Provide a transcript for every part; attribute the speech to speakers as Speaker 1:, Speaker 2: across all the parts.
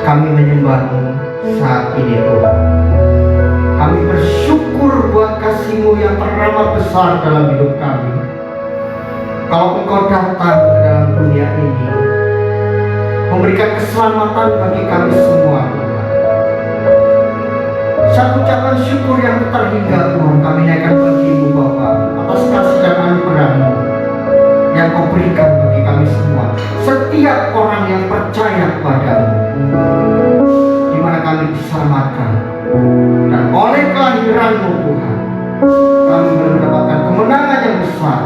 Speaker 1: Kami menyembah-Mu saat ini Tuhan. Kami bersyukur buat kasih-Mu yang teramat besar dalam hidup kami. Kalau Engkau datang ke dalam dunia ini, memberikan keselamatan bagi kami semua Tuhan. Satu ucapan syukur yang terhingga Tuhan kami naikkan bagi-Mu Bapa atas kasih dan anugerah-Mu yang Kau berikan bagi kami semua, setiap orang yang percaya kepada-Mu, di mana kami diselamatkan, dan oleh kelahiran-Mu Tuhan kami mendapatkan kemenangan yang besar.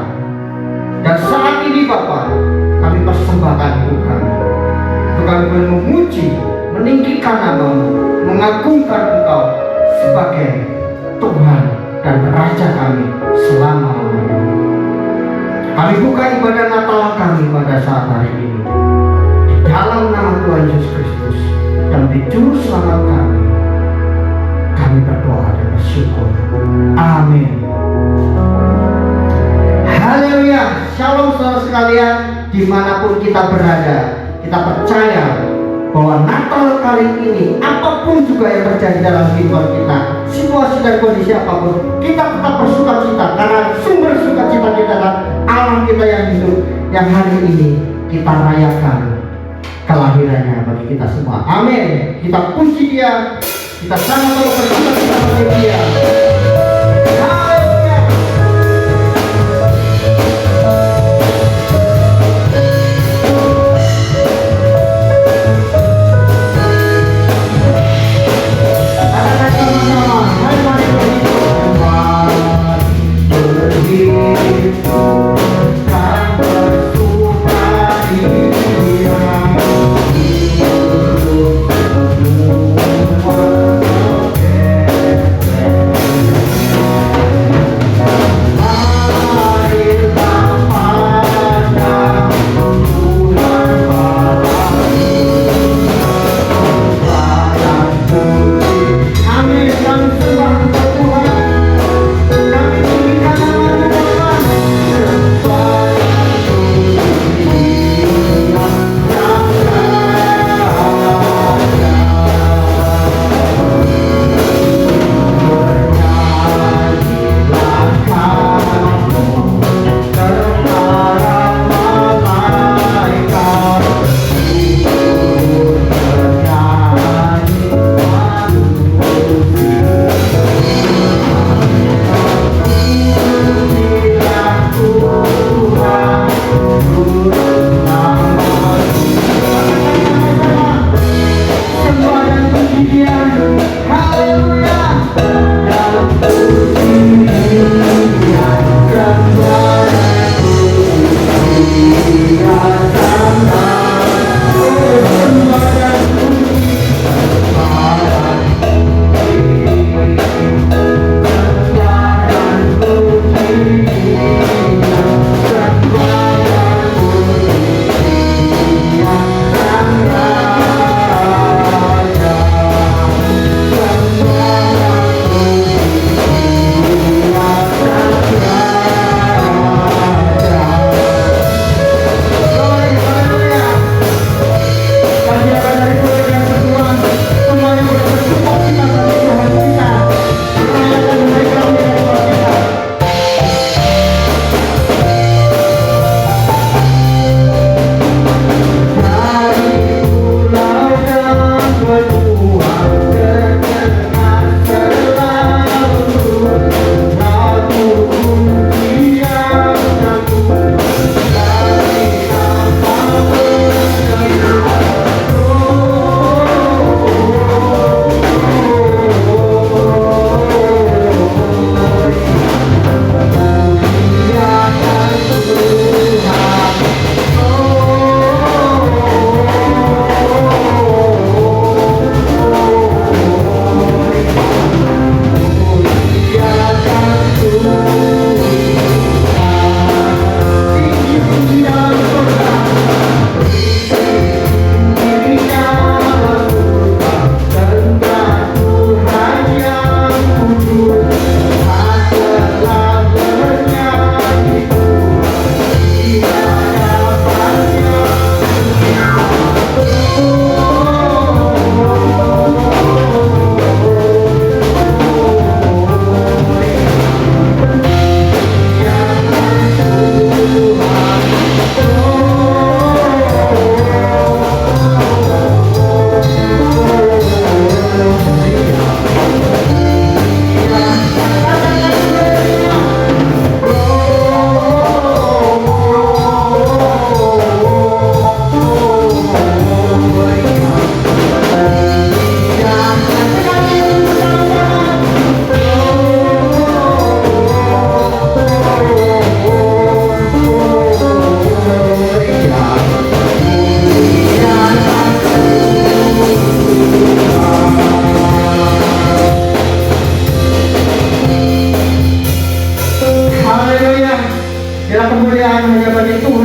Speaker 1: Dan saat ini Bapa, kami persembahkan hidup kami untuk kami memuji, meninggikan nama-Mu, mengagungkan Engkau sebagai Tuhan dan Raja kami selama-lamanya. Kami buka ibadah Natal kami pada saat hari ini di dalam nama Tuhan Yesus Kristus dan di Juru Selamat kami. Kami berdoa dan bersyukur. Amin. Haleluya. Shalom saudara sekalian, dimanapun kita berada, kita percaya bahwa Natal kali ini, apapun juga yang terjadi dalam kehidupan kita, situasi dan kondisi apapun, kita tetap bersukacita karena sumber sukacita kita adalah Allah kita yang hidup, yang hari ini kita rayakan kelahirannya bagi kita semua. Amin. Kita puji Dia, kita sama-sama bersukacita bagi Dia.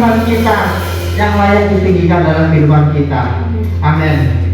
Speaker 1: Tuhan kita yang layak ditinggikan dalam kehidupan kita. Amin.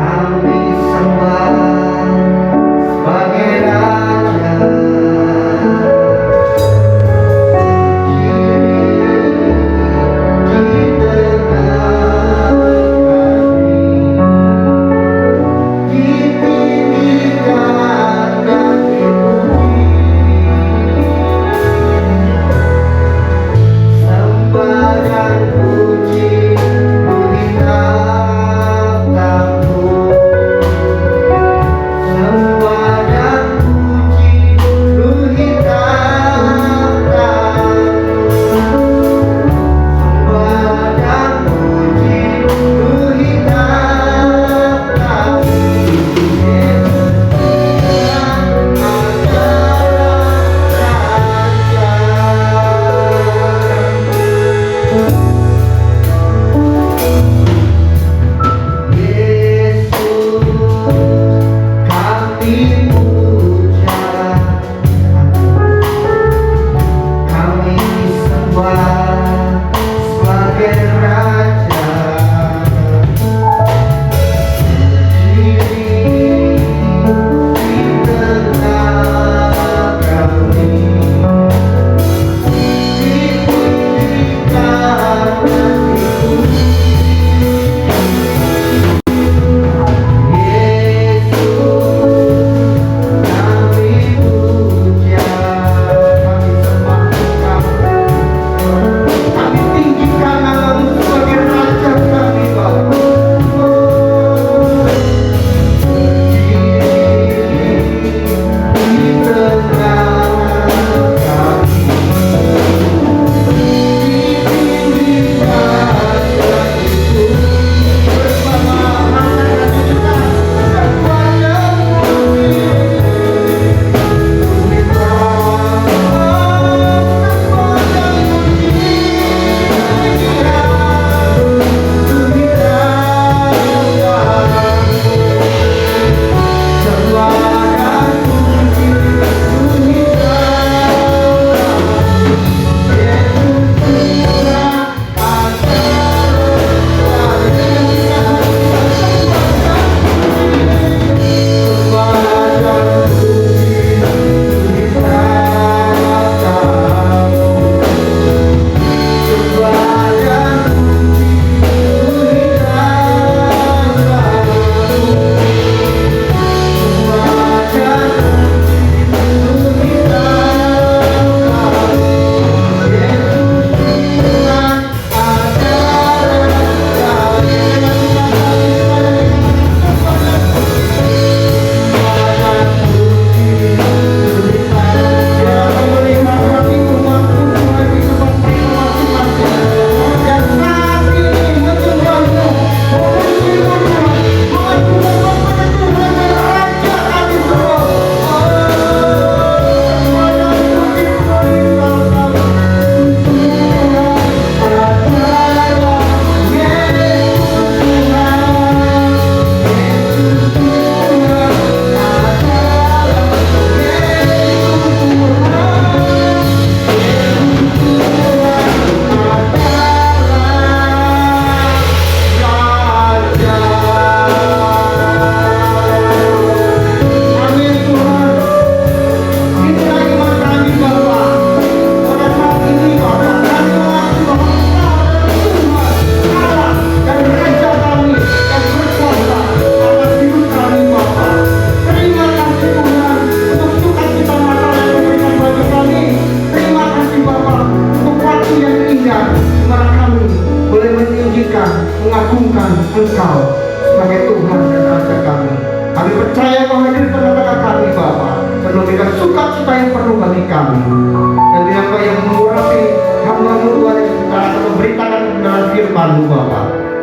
Speaker 2: Kami sembah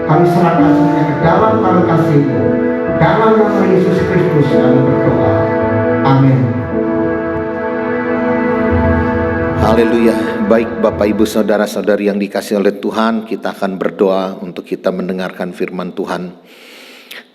Speaker 1: Kami serahkan semuanya ke dalam tangan kasih-Mu. Dalam nama Yesus Kristus kami berdoa. Amin.
Speaker 2: Haleluya. Baik Bapak Ibu Saudara-saudari yang dikasihi oleh Tuhan, kita akan berdoa untuk kita mendengarkan firman Tuhan.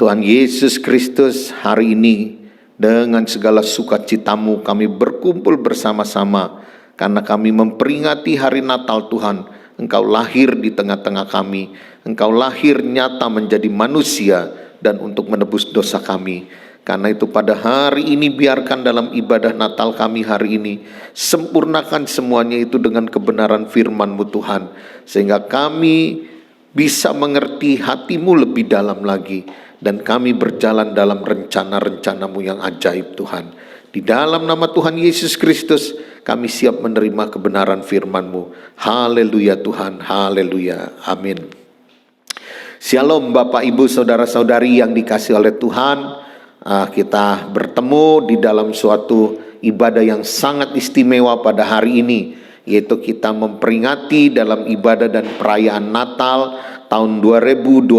Speaker 2: Tuhan Yesus Kristus, hari ini dengan segala sukacitamu kami berkumpul bersama-sama karena kami memperingati hari Natal Tuhan. Engkau lahir di tengah-tengah kami, Engkau lahir nyata menjadi manusia dan untuk menebus dosa kami. Karena itu pada hari ini biarkan dalam ibadah Natal kami hari ini sempurnakan semuanya itu dengan kebenaran firman-Mu Tuhan, sehingga kami bisa mengerti hati-Mu lebih dalam lagi dan kami berjalan dalam rencana-rencana-Mu yang ajaib Tuhan. Di dalam nama Tuhan Yesus Kristus kami siap menerima kebenaran firman-Mu. Haleluya Tuhan, haleluya, amin. Shalom Bapak Ibu Saudara-saudari yang dikasihi oleh Tuhan. Kita bertemu di dalam suatu ibadah yang sangat istimewa pada hari ini, yaitu kita memperingati dalam ibadah dan perayaan Natal tahun 2020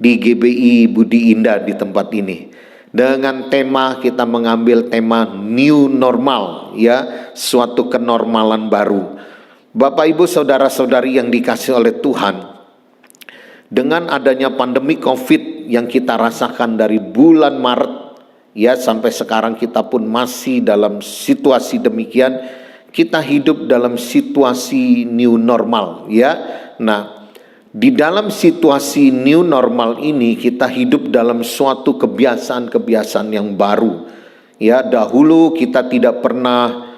Speaker 2: di GBI Budi Indah di tempat ini. Dengan tema, kita mengambil tema new normal, ya, suatu kenormalan baru. Bapak Ibu Saudara-saudari yang dikasihi oleh Tuhan, dengan adanya pandemi COVID yang kita rasakan dari bulan Maret, ya, sampai sekarang kita pun masih dalam situasi demikian. Kita hidup dalam situasi new normal, ya. Nah, di dalam situasi new normal ini kita hidup dalam suatu kebiasaan-kebiasaan yang baru. Ya, dahulu kita tidak pernah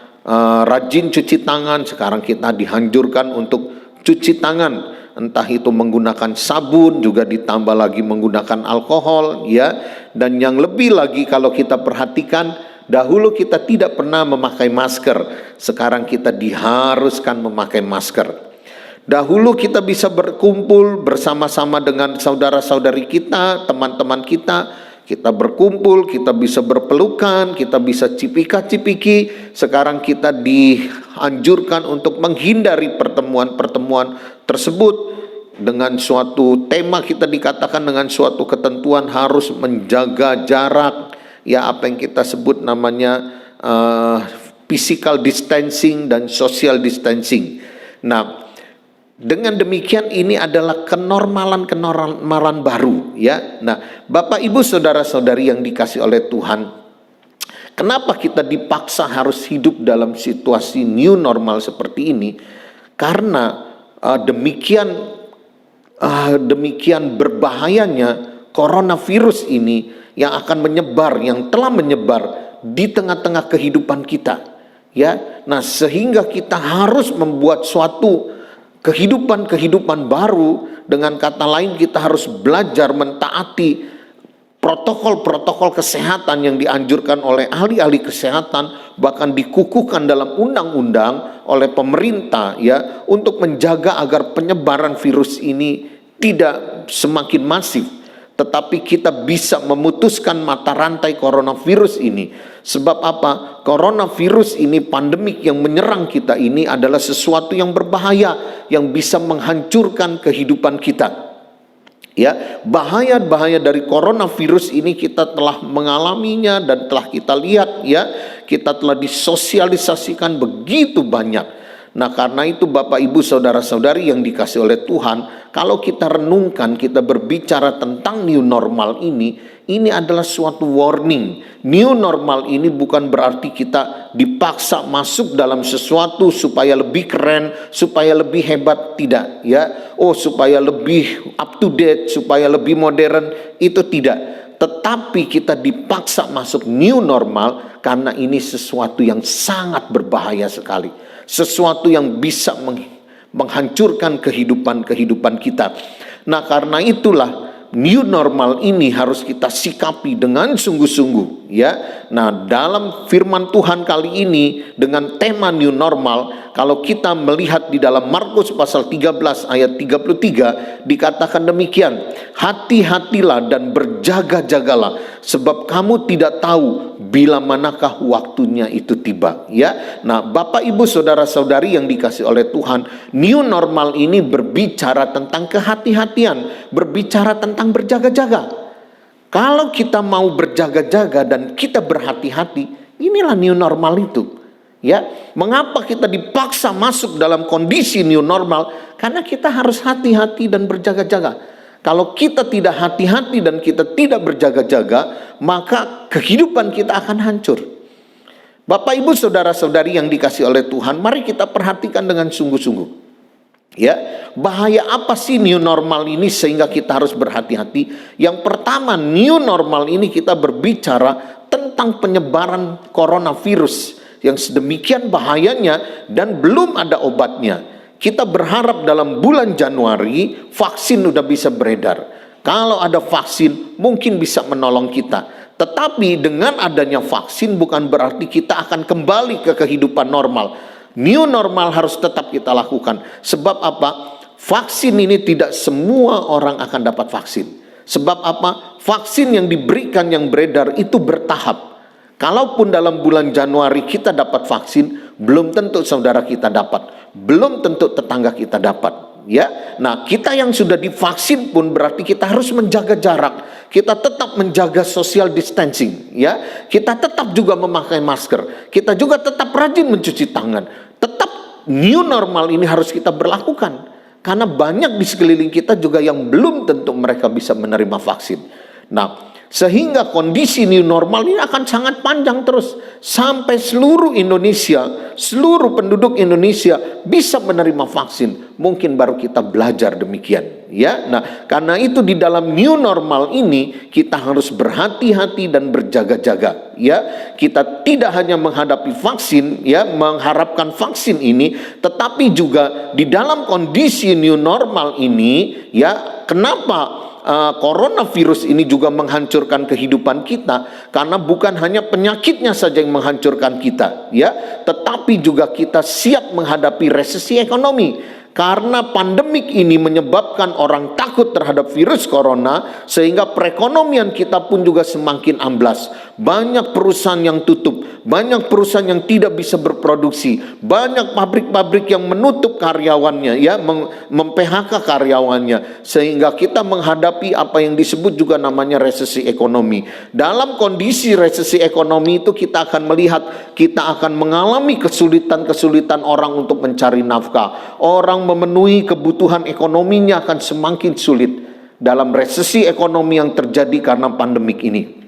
Speaker 2: rajin cuci tangan, sekarang kita dianjurkan untuk cuci tangan. Entah itu menggunakan sabun, juga ditambah lagi menggunakan alkohol, ya. Dan yang lebih lagi kalau kita perhatikan, dahulu kita tidak pernah memakai masker, sekarang kita diharuskan memakai masker. Dahulu kita bisa berkumpul bersama-sama dengan saudara-saudari kita, teman-teman kita berkumpul, kita bisa berpelukan, kita bisa cipika-cipiki. Sekarang kita dianjurkan untuk menghindari pertemuan-pertemuan tersebut. Dengan suatu tema kita dikatakan dengan suatu ketentuan harus menjaga jarak, ya, apa yang kita sebut namanya physical distancing dan social distancing. Nah, dengan demikian ini adalah kenormalan baru, ya. Nah, Bapak Ibu Saudara-saudari yang dikasihi oleh Tuhan, kenapa kita dipaksa harus hidup dalam situasi new normal seperti ini? Karena demikian berbahayanya coronavirus ini yang akan menyebar, yang telah menyebar di tengah-tengah kehidupan kita, ya. Nah, sehingga kita harus membuat suatu kehidupan baru. Dengan kata lain, kita harus belajar mentaati protokol-protokol kesehatan yang dianjurkan oleh ahli-ahli kesehatan, bahkan dikukuhkan dalam undang-undang oleh pemerintah, ya, untuk menjaga agar penyebaran virus ini tidak semakin masif, tetapi kita bisa memutuskan mata rantai coronavirus ini. Sebab apa? Coronavirus ini, pandemik yang menyerang kita ini adalah sesuatu yang berbahaya, yang bisa menghancurkan kehidupan kita. Ya, bahaya-bahaya dari coronavirus ini kita telah mengalaminya dan telah kita lihat, ya. Kita telah disosialisasikan begitu banyak. Nah, karena itu Bapak Ibu Saudara-saudari yang dikasihi oleh Tuhan, kalau kita renungkan, kita berbicara tentang new normal ini adalah suatu warning. New normal ini bukan berarti kita dipaksa masuk dalam sesuatu supaya lebih keren, supaya lebih hebat, tidak, ya. Oh, supaya lebih up to date, supaya lebih modern, itu tidak. Tetapi kita dipaksa masuk new normal karena ini sesuatu yang sangat berbahaya sekali. Sesuatu yang bisa menghancurkan kehidupan kita. Nah, karena itulah new normal ini harus kita sikapi dengan sungguh-sungguh, ya. Nah, dalam firman Tuhan kali ini dengan tema new normal, kalau kita melihat di dalam Markus pasal 13 ayat 33 dikatakan demikian, hati-hatilah dan berjaga-jagalah, sebab kamu tidak tahu bila manakah waktunya itu tiba, ya. Nah, Bapak Ibu saudara-saudari yang dikasih oleh Tuhan, new normal ini berbicara tentang kehati-hatian, berbicara tentang berjaga-jaga. Kalau kita mau berjaga-jaga dan kita berhati-hati, inilah new normal itu. Ya, mengapa kita dipaksa masuk dalam kondisi new normal? Karena kita harus hati-hati dan berjaga-jaga. Kalau kita tidak hati-hati dan kita tidak berjaga-jaga, maka kehidupan kita akan hancur. Bapak Ibu saudara-saudari yang dikasih oleh Tuhan, mari kita perhatikan dengan sungguh-sungguh. Ya, bahaya apa sih new normal ini sehingga kita harus berhati-hati? Yang pertama, new normal ini kita berbicara tentang penyebaran coronavirus yang sedemikian bahayanya dan belum ada obatnya. Kita berharap dalam bulan Januari vaksin udah bisa beredar. Kalau ada vaksin mungkin bisa menolong kita. Tetapi dengan adanya vaksin bukan berarti kita akan kembali ke kehidupan normal. New normal harus tetap kita lakukan. Sebab apa? Vaksin ini tidak semua orang akan dapat vaksin. Sebab apa? Vaksin yang diberikan, yang beredar itu bertahap. Kalaupun dalam bulan Januari kita dapat vaksin, belum tentu saudara kita dapat. Belum tentu tetangga kita dapat. Ya, nah kita yang sudah divaksin pun berarti kita harus menjaga jarak, kita tetap menjaga social distancing, ya, kita tetap juga memakai masker, kita juga tetap rajin mencuci tangan, tetap new normal ini harus kita berlakukan, karena banyak di sekeliling kita juga yang belum tentu mereka bisa menerima vaksin. Nah, sehingga kondisi new normal ini akan sangat panjang terus sampai seluruh Indonesia, seluruh penduduk Indonesia bisa menerima vaksin. Mungkin baru kita belajar demikian, ya. Nah, karena itu di dalam new normal ini kita harus berhati-hati dan berjaga-jaga, ya. Kita tidak hanya menghadapi vaksin, ya, mengharapkan vaksin ini, tetapi juga di dalam kondisi new normal ini, ya, kenapa coronavirus ini juga menghancurkan kehidupan kita? Karena bukan hanya penyakitnya saja yang menghancurkan kita, ya, tetapi juga kita siap menghadapi resesi ekonomi. Karena pandemik ini menyebabkan orang takut terhadap virus corona, sehingga perekonomian kita pun juga semakin amblas. Banyak perusahaan yang tutup, banyak perusahaan yang tidak bisa berproduksi, banyak pabrik-pabrik yang menutup karyawannya, ya, mem-PHK karyawannya, sehingga kita menghadapi apa yang disebut juga namanya resesi ekonomi. Dalam kondisi resesi ekonomi itu kita akan melihat, kita akan mengalami kesulitan-kesulitan orang untuk mencari nafkah. Orang memenuhi kebutuhan ekonominya akan semakin sulit dalam resesi ekonomi yang terjadi karena pandemik ini.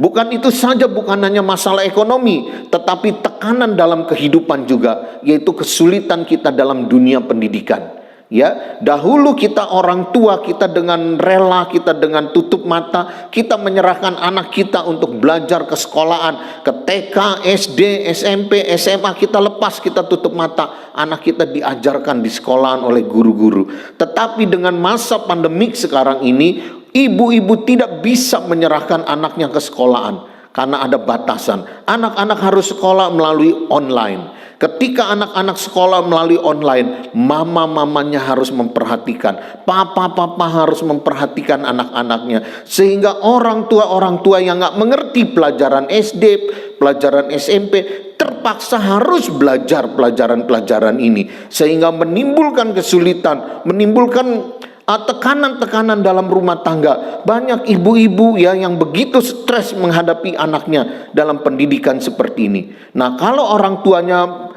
Speaker 2: Bukan itu saja, bukan hanya masalah ekonomi, tetapi tekanan dalam kehidupan juga, yaitu kesulitan kita dalam dunia pendidikan. Ya, dahulu kita orang tua, kita dengan rela, kita dengan tutup mata, kita menyerahkan anak kita untuk belajar ke sekolahan, ke TK, SD, SMP, SMA, kita lepas, kita tutup mata, anak kita diajarkan di sekolahan oleh guru-guru. Tetapi dengan masa pandemik sekarang ini, ibu-ibu tidak bisa menyerahkan anaknya ke sekolahan karena ada batasan. Anak-anak harus sekolah melalui online. Ketika anak-anak sekolah melalui online, mama-mamanya harus memperhatikan, papa-papa harus memperhatikan anak-anaknya, sehingga orang tua yang nggak mengerti pelajaran SD, pelajaran SMP, terpaksa harus belajar pelajaran-pelajaran ini, sehingga menimbulkan kesulitan, menimbulkan tekanan-tekanan dalam rumah tangga. Banyak ibu-ibu, ya, yang begitu stres menghadapi anaknya dalam pendidikan seperti ini. Nah, kalau orang tuanya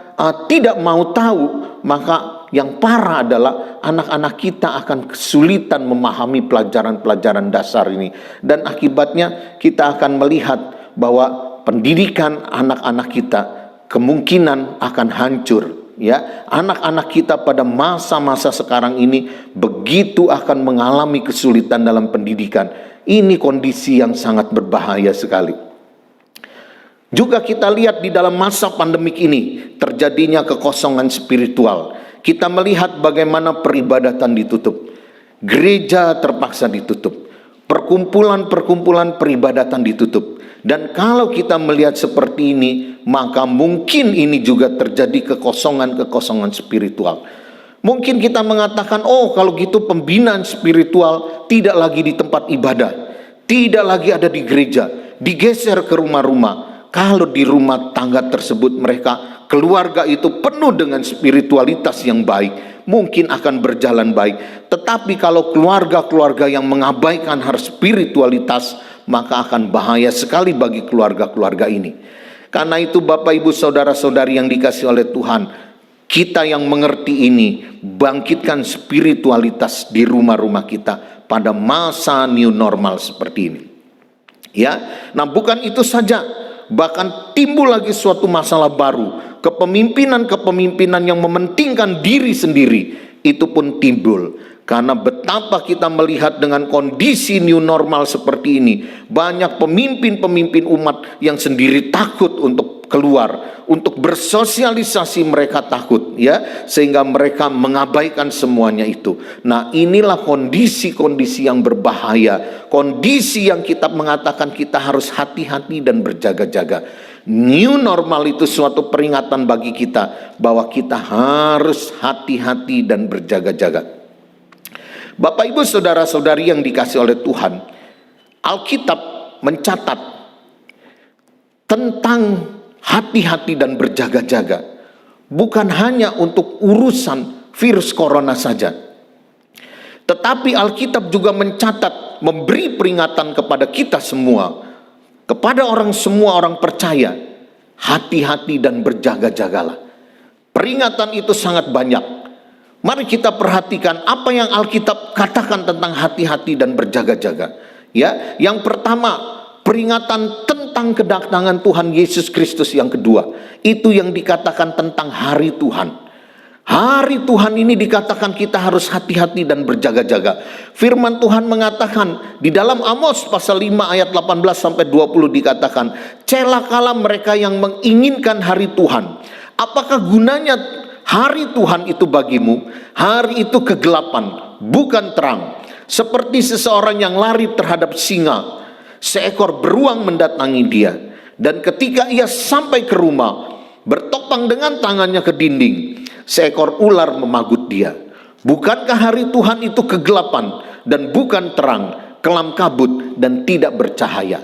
Speaker 2: tidak mau tahu, maka yang parah adalah anak-anak kita akan kesulitan memahami pelajaran-pelajaran dasar ini. Dan akibatnya kita akan melihat bahwa pendidikan anak-anak kita kemungkinan akan hancur. Ya, anak-anak kita pada masa-masa sekarang ini begitu akan mengalami kesulitan dalam pendidikan. Ini kondisi yang sangat berbahaya sekali. Juga kita lihat di dalam masa pandemik ini terjadinya kekosongan spiritual. Kita melihat bagaimana peribadatan ditutup, gereja terpaksa ditutup, perkumpulan-perkumpulan peribadatan ditutup. Dan kalau kita melihat seperti ini, maka mungkin ini juga terjadi kekosongan-kekosongan spiritual. Mungkin kita mengatakan, oh kalau gitu pembinaan spiritual tidak lagi di tempat ibadah, tidak lagi ada di gereja. digeser ke rumah-rumah. Kalau di rumah tangga tersebut keluarga itu penuh dengan spiritualitas yang baik, mungkin akan berjalan baik. Tetapi kalau keluarga-keluarga yang mengabaikan hal spiritualitas, maka akan bahaya sekali bagi keluarga-keluarga ini. Karena itu Bapak Ibu Saudara-saudari yang dikasihi oleh Tuhan, kita yang mengerti ini, bangkitkan spiritualitas di rumah-rumah kita pada masa new normal seperti ini. Ya, nah bukan itu saja, bahkan timbul lagi suatu masalah baru, kepemimpinan yang mementingkan diri sendiri, itu pun timbul. Karena betapa kita melihat dengan kondisi new normal seperti ini, banyak pemimpin-pemimpin umat yang sendiri takut untuk keluar, untuk bersosialisasi mereka takut, ya, sehingga mereka mengabaikan semuanya itu. Nah, inilah kondisi-kondisi yang berbahaya, kondisi yang kita mengatakan kita harus hati-hati dan berjaga-jaga. New normal itu suatu peringatan bagi kita bahwa kita harus hati-hati dan berjaga-jaga. Bapak Ibu Saudara-saudari yang dikasihi oleh Tuhan, Alkitab mencatat tentang hati-hati dan berjaga-jaga, bukan hanya untuk urusan virus corona saja, tetapi Alkitab juga mencatat, memberi peringatan kepada kita semua, kepada semua orang percaya, hati-hati dan berjaga-jagalah. Peringatan itu sangat banyak. Mari kita perhatikan apa yang Alkitab katakan tentang hati-hati dan berjaga-jaga. Ya, yang pertama, peringatan tentang kedatangan Tuhan Yesus Kristus. Yang kedua, itu yang dikatakan tentang hari Tuhan. Hari Tuhan ini dikatakan kita harus hati-hati dan berjaga-jaga. Firman Tuhan mengatakan di dalam Amos pasal 5 ayat 18 sampai 20 dikatakan, celakalah mereka yang menginginkan hari Tuhan. Apakah gunanya hari Tuhan itu bagimu? Hari itu kegelapan, bukan terang. Seperti seseorang yang lari terhadap singa, seekor beruang mendatangi dia. Dan ketika ia sampai ke rumah, bertopang dengan tangannya ke dinding, seekor ular memagut dia. Bukankah hari Tuhan itu kegelapan dan bukan terang, kelam kabut dan tidak bercahaya?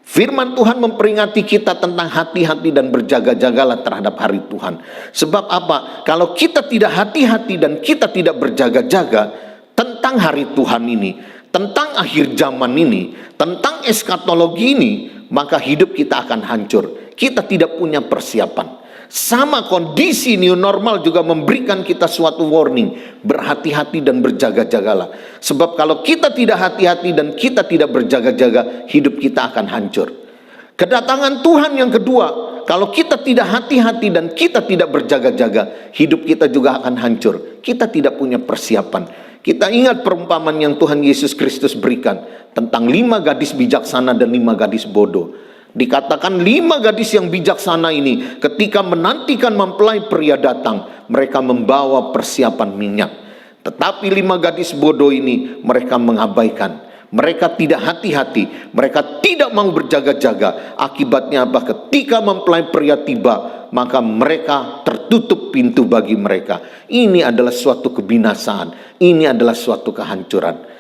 Speaker 2: Firman Tuhan memperingati kita tentang hati-hati dan berjaga-jagalah terhadap hari Tuhan. Sebab apa? Kalau kita tidak hati-hati dan kita tidak berjaga-jaga tentang hari Tuhan ini, tentang akhir zaman ini, tentang eskatologi ini, maka hidup kita akan hancur. Kita tidak punya persiapan. Sama kondisi new normal juga memberikan kita suatu warning, berhati-hati dan berjaga-jagalah. Sebab kalau kita tidak hati-hati dan kita tidak berjaga-jaga, hidup kita akan hancur. Kedatangan Tuhan yang kedua, kalau kita tidak hati-hati dan kita tidak berjaga-jaga, hidup kita juga akan hancur. Kita tidak punya persiapan. Kita ingat perumpamaan yang Tuhan Yesus Kristus berikan tentang 5 gadis bijaksana dan 5 gadis bodoh. Dikatakan 5 gadis yang bijaksana ini ketika menantikan mempelai pria datang, mereka membawa persiapan minyak. Tetapi 5 gadis bodoh ini mereka mengabaikan. Mereka tidak hati-hati, mereka tidak mau berjaga-jaga. Akibatnya apa? Ketika mempelai pria tiba, maka mereka tertutup pintu bagi mereka. Ini adalah suatu kebinasaan, ini adalah suatu kehancuran.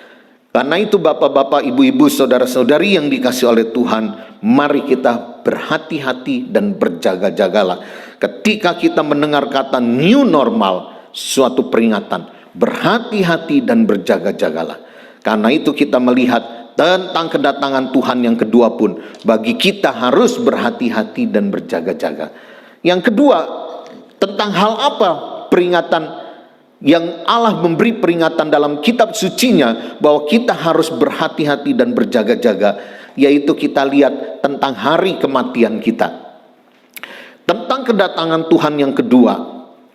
Speaker 2: Karena itu bapak-bapak, ibu-ibu, saudara-saudari yang dikasihi oleh Tuhan, mari kita berhati-hati dan berjaga-jagalah. Ketika kita mendengar kata new normal, suatu peringatan, berhati-hati dan berjaga-jagalah. Karena itu kita melihat tentang kedatangan Tuhan yang kedua pun, bagi kita harus berhati-hati dan berjaga-jaga. Yang kedua, tentang hal apa peringatan yang Allah memberi peringatan dalam kitab sucinya bahwa kita harus berhati-hati dan berjaga-jaga, yaitu kita lihat tentang hari kematian kita. Tentang kedatangan Tuhan yang kedua,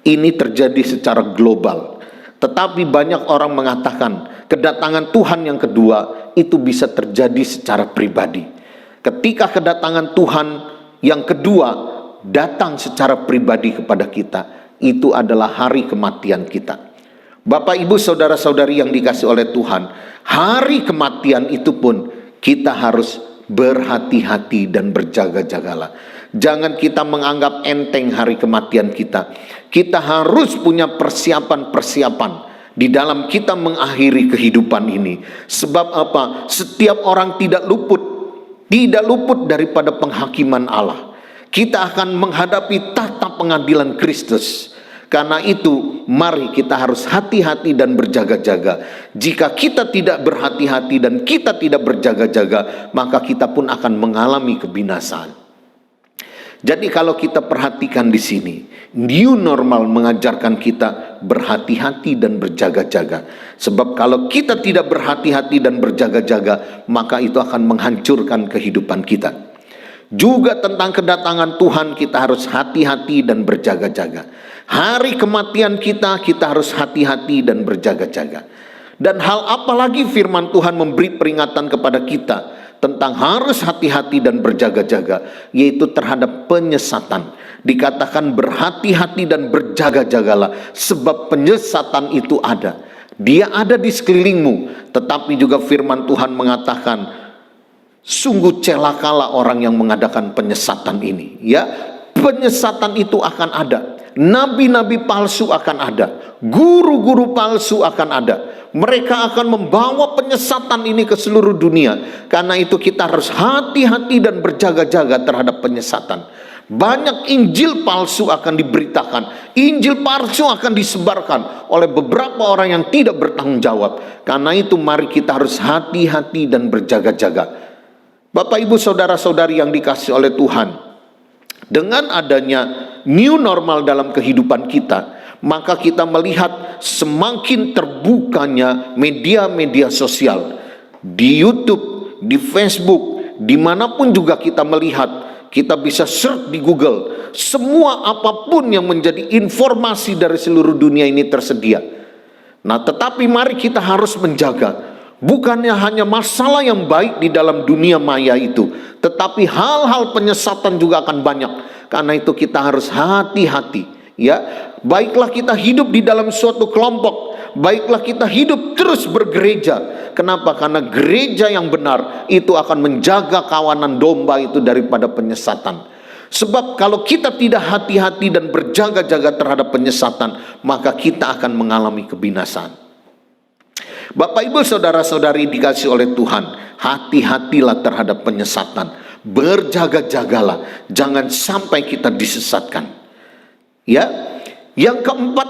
Speaker 2: ini terjadi secara global. Tetapi banyak orang mengatakan kedatangan Tuhan yang kedua itu bisa terjadi secara pribadi. Ketika kedatangan Tuhan yang kedua datang secara pribadi kepada kita, itu adalah hari kematian kita. Bapak, ibu, saudara-saudari yang dikasihi oleh Tuhan, hari kematian itu pun kita harus berhati-hati dan berjaga-jagalah. Jangan kita menganggap enteng hari kematian kita. Kita harus punya persiapan-persiapan di dalam kita mengakhiri kehidupan ini. Sebab apa? Setiap orang tidak luput tidak luput daripada penghakiman Allah. Kita akan menghadapi tahta pengadilan Kristus. Karena itu, mari kita harus hati-hati dan berjaga-jaga. Jika kita tidak berhati-hati dan kita tidak berjaga-jaga, maka kita pun akan mengalami kebinasaan. Jadi kalau kita perhatikan di sini, new normal mengajarkan kita berhati-hati dan berjaga-jaga. Sebab kalau kita tidak berhati-hati dan berjaga-jaga, maka itu akan menghancurkan kehidupan kita. Juga tentang kedatangan Tuhan kita harus hati-hati dan berjaga-jaga. Hari kematian kita harus hati-hati dan berjaga-jaga. Dan hal apalagi firman Tuhan memberi peringatan kepada kita tentang harus hati-hati dan berjaga-jaga, yaitu terhadap penyesatan. Dikatakan berhati-hati dan berjaga-jagalah, sebab penyesatan itu ada. Dia ada di sekelilingmu, tetapi juga firman Tuhan mengatakan, sungguh celakalah orang yang mengadakan penyesatan ini. Ya, penyesatan itu akan ada. Nabi-nabi palsu akan ada. Guru-guru palsu akan ada. Mereka akan membawa penyesatan ini ke seluruh dunia. Karena itu kita harus hati-hati dan berjaga-jaga terhadap penyesatan. Banyak Injil palsu akan diberitakan. Injil palsu akan disebarkan oleh beberapa orang yang tidak bertanggung jawab. Karena itu mari kita harus hati-hati dan berjaga-jaga. Bapak, Ibu, saudara-saudari yang dikasihi oleh Tuhan, dengan adanya new normal dalam kehidupan kita, maka kita melihat semakin terbukanya media-media sosial. Di YouTube, di Facebook, dimanapun juga kita melihat, kita bisa search di Google. Semua apapun yang menjadi informasi dari seluruh dunia ini tersedia. Nah, tetapi mari kita harus menjaga. Bukannya hanya masalah yang baik di dalam dunia maya itu, tetapi hal-hal penyesatan juga akan banyak. Karena itu kita harus hati-hati. Ya, baiklah kita hidup di dalam suatu kelompok, baiklah kita hidup terus bergereja. Kenapa? Karena gereja yang benar itu akan menjaga kawanan domba itu daripada penyesatan. Sebab kalau kita tidak hati-hati dan berjaga-jaga terhadap penyesatan, maka kita akan mengalami kebinasaan. Bapak, Ibu, saudara-saudari dikasih oleh Tuhan, hati-hatilah terhadap penyesatan. Berjaga-jagalah, jangan sampai kita disesatkan. Ya, yang keempat,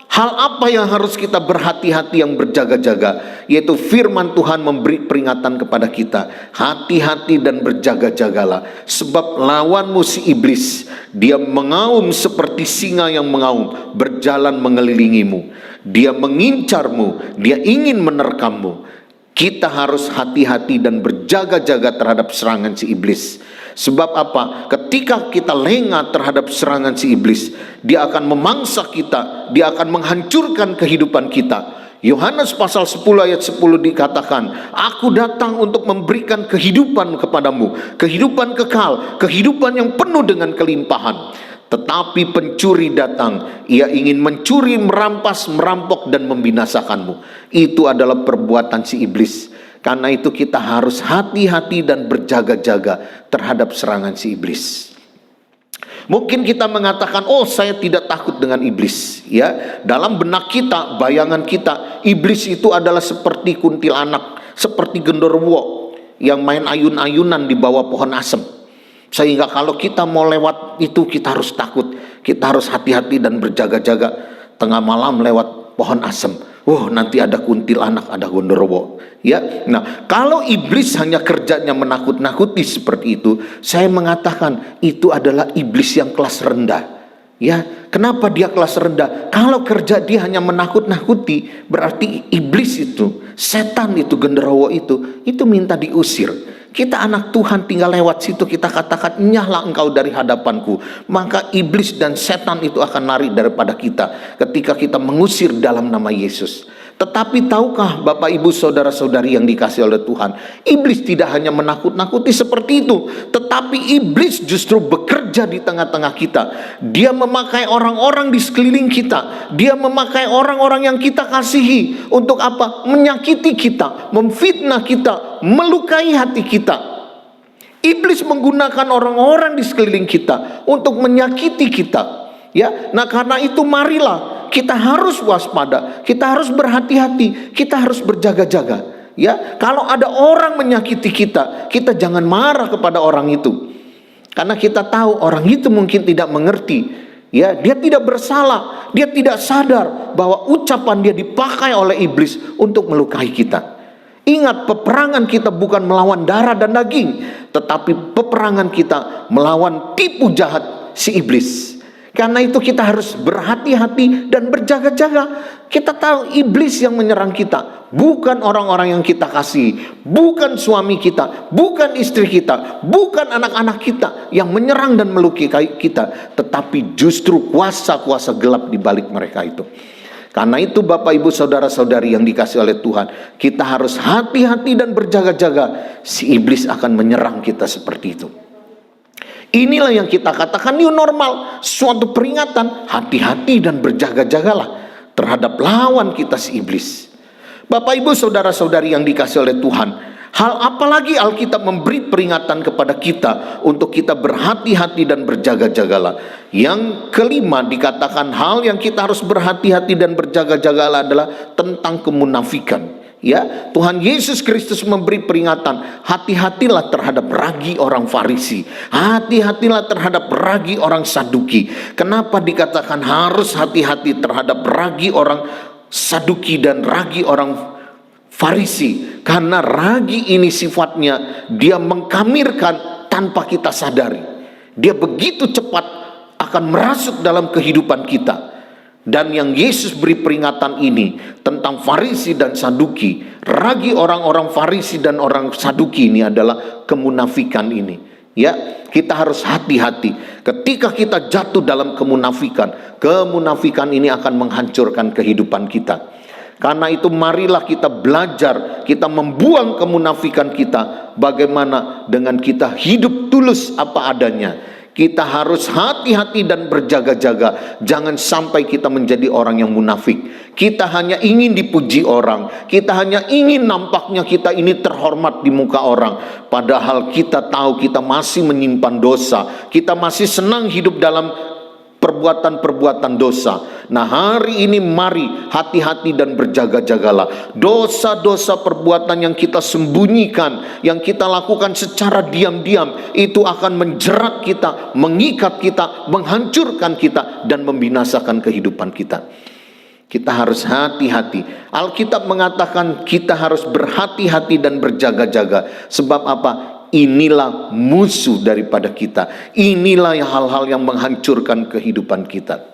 Speaker 2: hal apa yang harus kita berhati-hati yang berjaga-jaga, yaitu firman Tuhan memberi peringatan kepada kita. Hati-hati dan berjaga-jagalah, sebab lawanmu si iblis, dia mengaum seperti singa yang mengaum, berjalan mengelilingimu. Dia mengincarmu, dia ingin menerkammu. Kita harus hati-hati dan berjaga-jaga terhadap serangan si iblis. Sebab apa? Ketika kita lengah terhadap serangan si iblis, dia akan memangsa kita, dia akan menghancurkan kehidupan kita. Yohanes pasal 10 ayat 10 dikatakan, aku datang untuk memberikan kehidupan kepadamu, kehidupan kekal, kehidupan yang penuh dengan kelimpahan. Tetapi pencuri datang, ia ingin mencuri, merampas, merampok dan membinasakanmu. Itu adalah perbuatan si iblis. Karena itu kita harus hati-hati dan berjaga-jaga terhadap serangan si iblis. Mungkin kita mengatakan, oh saya tidak takut dengan iblis. Ya, dalam benak kita, bayangan kita, iblis itu adalah seperti kuntilanak, seperti genderuwo yang main ayun-ayunan di bawah pohon asem. Sehingga kalau kita mau lewat itu kita harus takut, kita harus hati-hati dan berjaga-jaga. Tengah malam lewat pohon asem, nanti ada kuntilanak, ada genderuwo. Ya, nah kalau iblis hanya kerjanya menakut-nakuti seperti itu, saya mengatakan itu adalah iblis yang kelas rendah. Ya, kenapa dia kelas rendah? Kalau kerja dia hanya menakut-nakuti, berarti iblis itu, setan itu, genderuwo itu minta diusir. Kita anak Tuhan tinggal lewat situ, kita katakan, nyahlah engkau dari hadapanku. Maka iblis dan setan itu akan lari daripada kita ketika kita mengusir dalam nama Yesus. Tetapi tahukah Bapak, Ibu, saudara-saudari yang dikasihi oleh Tuhan, iblis tidak hanya menakut-nakuti seperti itu, tetapi iblis justru bekerja di tengah-tengah kita. Dia memakai orang-orang di sekeliling kita, dia memakai orang-orang yang kita kasihi untuk apa? Menyakiti kita, memfitnah kita, melukai hati kita. Iblis menggunakan orang-orang di sekeliling kita untuk menyakiti kita. Ya, nah karena itu marilah kita harus waspada, kita harus berhati-hati, kita harus berjaga-jaga. Ya, kalau ada orang menyakiti kita, kita jangan marah kepada orang itu. Karena kita tahu orang itu mungkin tidak mengerti. Ya, dia tidak bersalah, dia tidak sadar bahwa ucapan dia dipakai oleh iblis untuk melukai kita. Ingat, peperangan kita bukan melawan darah dan daging, tetapi peperangan kita melawan tipu jahat si iblis. Karena itu kita harus berhati-hati dan berjaga-jaga. Kita tahu iblis yang menyerang kita, bukan orang-orang yang kita kasih, bukan suami kita, bukan istri kita, bukan anak-anak kita yang menyerang dan melukai kita, tetapi justru kuasa-kuasa gelap di balik mereka itu. Karena itu Bapak Ibu Saudara-saudari yang dikasih oleh Tuhan, kita harus hati-hati dan berjaga-jaga. Si iblis akan menyerang kita seperti itu. Inilah yang kita katakan new normal, suatu peringatan, hati-hati dan berjaga-jagalah terhadap lawan kita si iblis. Bapak Ibu Saudara-saudari yang dikasih oleh Tuhan, hal apalagi Alkitab memberi peringatan kepada kita untuk kita berhati-hati dan berjaga-jagalah. Yang kelima dikatakan hal yang kita harus berhati-hati dan berjaga-jagalah adalah tentang kemunafikan. Ya, Tuhan Yesus Kristus memberi peringatan, hati-hatilah terhadap ragi orang Farisi, hati-hatilah terhadap ragi orang Saduki. Kenapa dikatakan harus hati-hati terhadap ragi orang Saduki dan ragi orang Farisi? Karena ragi ini sifatnya dia mengkamirkan tanpa kita sadari. Dia begitu cepat akan merasuk dalam kehidupan kita. Dan yang Yesus beri peringatan ini tentang Farisi dan Saduki, ragi orang-orang Farisi dan orang Saduki ini adalah kemunafikan ini. Ya, kita harus hati-hati. Ketika kita jatuh dalam kemunafikan, kemunafikan ini akan menghancurkan kehidupan kita. Karena itu marilah kita belajar, kita membuang kemunafikan kita. Bagaimana dengan kita hidup tulus apa adanya. Kita harus hati-hati dan berjaga-jaga. Jangan sampai kita menjadi orang yang munafik. Kita hanya ingin dipuji orang. Kita hanya ingin nampaknya kita ini terhormat di muka orang. Padahal kita tahu kita masih menyimpan dosa. Kita masih senang hidup dalam perbuatan-perbuatan dosa. Nah, hari ini mari hati-hati dan berjaga-jagalah. Dosa-dosa perbuatan yang kita sembunyikan, yang kita lakukan secara diam-diam, itu akan menjerat kita, mengikat kita, menghancurkan kita, dan membinasakan kehidupan kita. Kita harus hati-hati. Alkitab mengatakan kita harus berhati-hati dan berjaga-jaga. Sebab apa? Inilah musuh daripada kita. Inilah hal-hal yang menghancurkan kehidupan kita.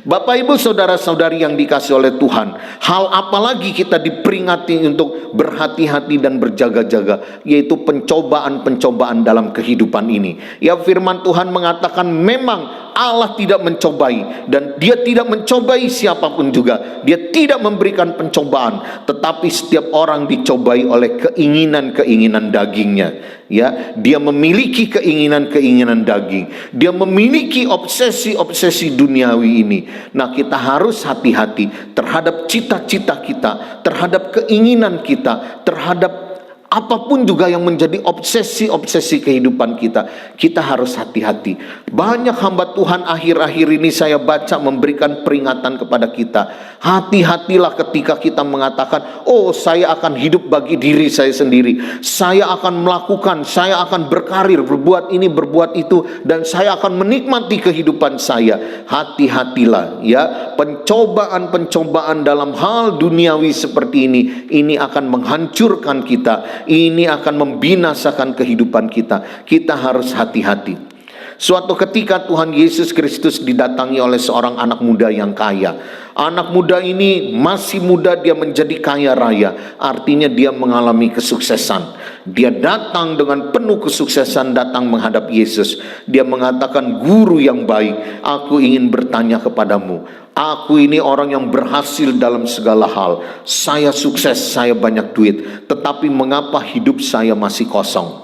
Speaker 2: Bapak Ibu Saudara-saudari yang dikasih oleh Tuhan, hal apalagi kita diperingati untuk berhati-hati dan berjaga-jaga, yaitu pencobaan-pencobaan dalam kehidupan ini. Ya, firman Tuhan mengatakan memang Allah tidak mencobai, dan dia tidak mencobai siapapun juga. Dia tidak memberikan pencobaan, tetapi setiap orang dicobai oleh keinginan-keinginan dagingnya. Ya, dia memiliki keinginan-keinginan daging. Dia memiliki obsesi-obsesi duniawi ini. Nah, kita harus hati-hati terhadap cita-cita kita, terhadap keinginan kita, terhadap apapun juga yang menjadi obsesi-obsesi kehidupan kita. Kita harus hati-hati. Banyak hamba Tuhan akhir-akhir ini saya baca memberikan peringatan kepada kita. Hati-hatilah ketika kita mengatakan, oh, saya akan hidup bagi diri saya sendiri. Saya akan melakukan, saya akan berkarir, berbuat ini, berbuat itu, dan saya akan menikmati kehidupan saya. Hati-hatilah ya, pencobaan-pencobaan dalam hal duniawi seperti ini akan menghancurkan kita. Ini akan membinasakan kehidupan kita. Kita harus hati-hati. Suatu ketika Tuhan Yesus Kristus didatangi oleh seorang anak muda yang kaya. Anak muda ini masih muda, dia menjadi kaya raya. Artinya dia mengalami kesuksesan. Dia datang dengan penuh kesuksesan, datang menghadap Yesus. Dia mengatakan, guru yang baik, aku ingin bertanya kepadamu. Aku ini orang yang berhasil dalam segala hal. Saya sukses, saya banyak duit. Tetapi mengapa hidup saya masih kosong?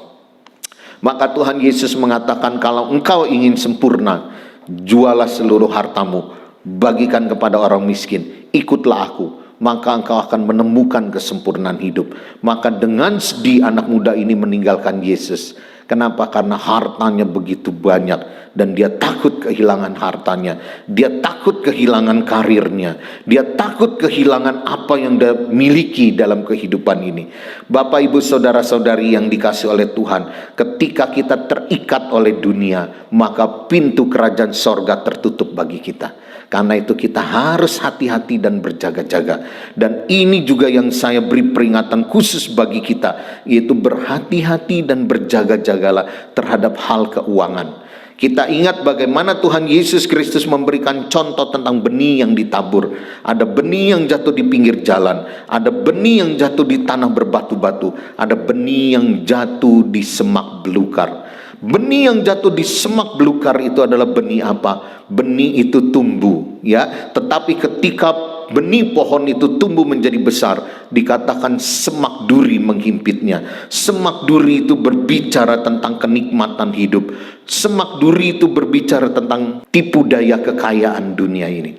Speaker 2: Maka Tuhan Yesus mengatakan, kalau engkau ingin sempurna, jualah seluruh hartamu, bagikan kepada orang miskin, ikutlah aku, maka engkau akan menemukan kesempurnaan hidup. Maka dengan sedih anak muda ini meninggalkan Yesus. Kenapa? Karena hartanya begitu banyak dan dia takut kehilangan hartanya, dia takut kehilangan karirnya, dia takut kehilangan apa yang dia miliki dalam kehidupan ini. Bapak, Ibu, saudara-saudari yang dikasihi oleh Tuhan, ketika kita terikat oleh dunia, maka pintu kerajaan sorga tertutup bagi kita. Karena itu kita harus hati-hati dan berjaga-jaga. Dan ini juga yang saya beri peringatan khusus bagi kita, yaitu berhati-hati dan berjaga-jagalah terhadap hal keuangan. Kita ingat bagaimana Tuhan Yesus Kristus memberikan contoh tentang benih yang ditabur. Ada benih yang jatuh di pinggir jalan, ada benih yang jatuh di tanah berbatu-batu, ada benih yang jatuh di semak belukar. Benih yang jatuh di semak belukar itu adalah benih apa? Benih itu tumbuh, ya. Tetapi ketika benih pohon itu tumbuh menjadi besar, dikatakan semak duri menghimpitnya. Semak duri itu berbicara tentang kenikmatan hidup. Semak duri itu berbicara tentang tipu daya kekayaan dunia ini.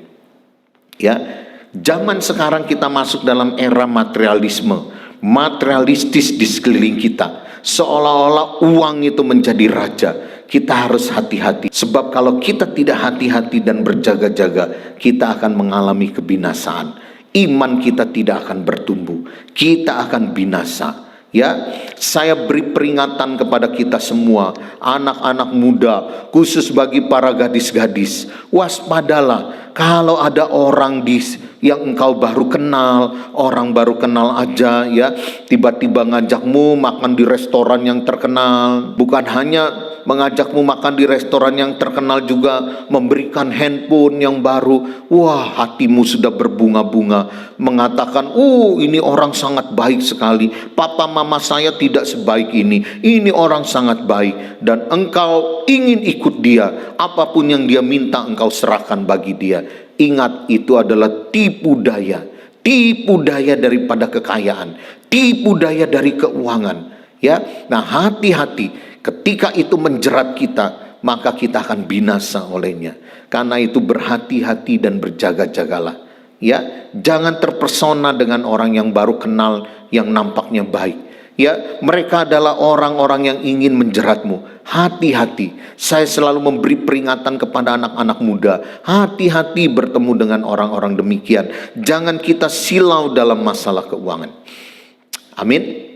Speaker 2: Ya, zaman sekarang kita masuk dalam era materialisme, materialistis di sekeliling kita. Seolah-olah uang itu menjadi raja. Kita harus hati-hati, sebab kalau kita tidak hati-hati dan berjaga-jaga, kita akan mengalami kebinasaan. Iman kita tidak akan bertumbuh, kita akan binasa. Ya, saya beri peringatan kepada kita semua, anak-anak muda, khusus bagi para gadis-gadis, waspadalah kalau ada orang yang engkau baru kenal, orang baru kenal aja, ya, tiba-tiba ngajakmu makan di restoran yang terkenal. Bukan hanya mengajakmu makan di restoran yang terkenal, juga memberikan handphone yang baru. Wah, hatimu sudah berbunga-bunga, mengatakan, ini orang sangat baik sekali, papa mama saya tidak sebaik ini orang sangat baik. Dan engkau ingin ikut dia, apapun yang dia minta engkau serahkan bagi dia. Ingat, itu adalah tipu daya daripada kekayaan, tipu daya dari keuangan. Ya, nah hati-hati. Ketika itu menjerat kita, maka kita akan binasa olehnya. Karena itu berhati-hati dan berjaga-jagalah. Ya, jangan terpesona dengan orang yang baru kenal yang nampaknya baik. Ya, mereka adalah orang-orang yang ingin menjeratmu. Hati-hati. Saya selalu memberi peringatan kepada anak-anak muda. Hati-hati bertemu dengan orang-orang demikian. Jangan kita silau dalam masalah keuangan. Amin.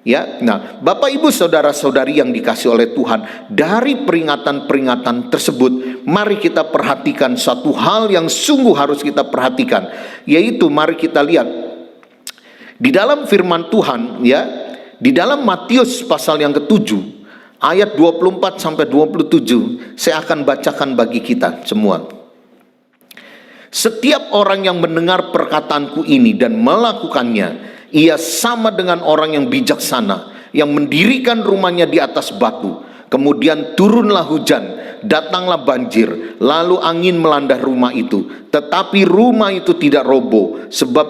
Speaker 2: Ya, nah, Bapak Ibu saudara-saudari yang dikasihi oleh Tuhan, dari peringatan-peringatan tersebut, mari kita perhatikan satu hal yang sungguh harus kita perhatikan, yaitu mari kita lihat di dalam firman Tuhan, ya, di dalam Matius pasal yang ke-7 ayat 24 sampai 27, saya akan bacakan bagi kita semua. Setiap orang yang mendengar perkataanku ini dan melakukannya, ia sama dengan orang yang bijaksana, yang mendirikan rumahnya di atas batu. Kemudian turunlah hujan, datanglah banjir, lalu angin melanda rumah itu. Tetapi rumah itu tidak roboh, sebab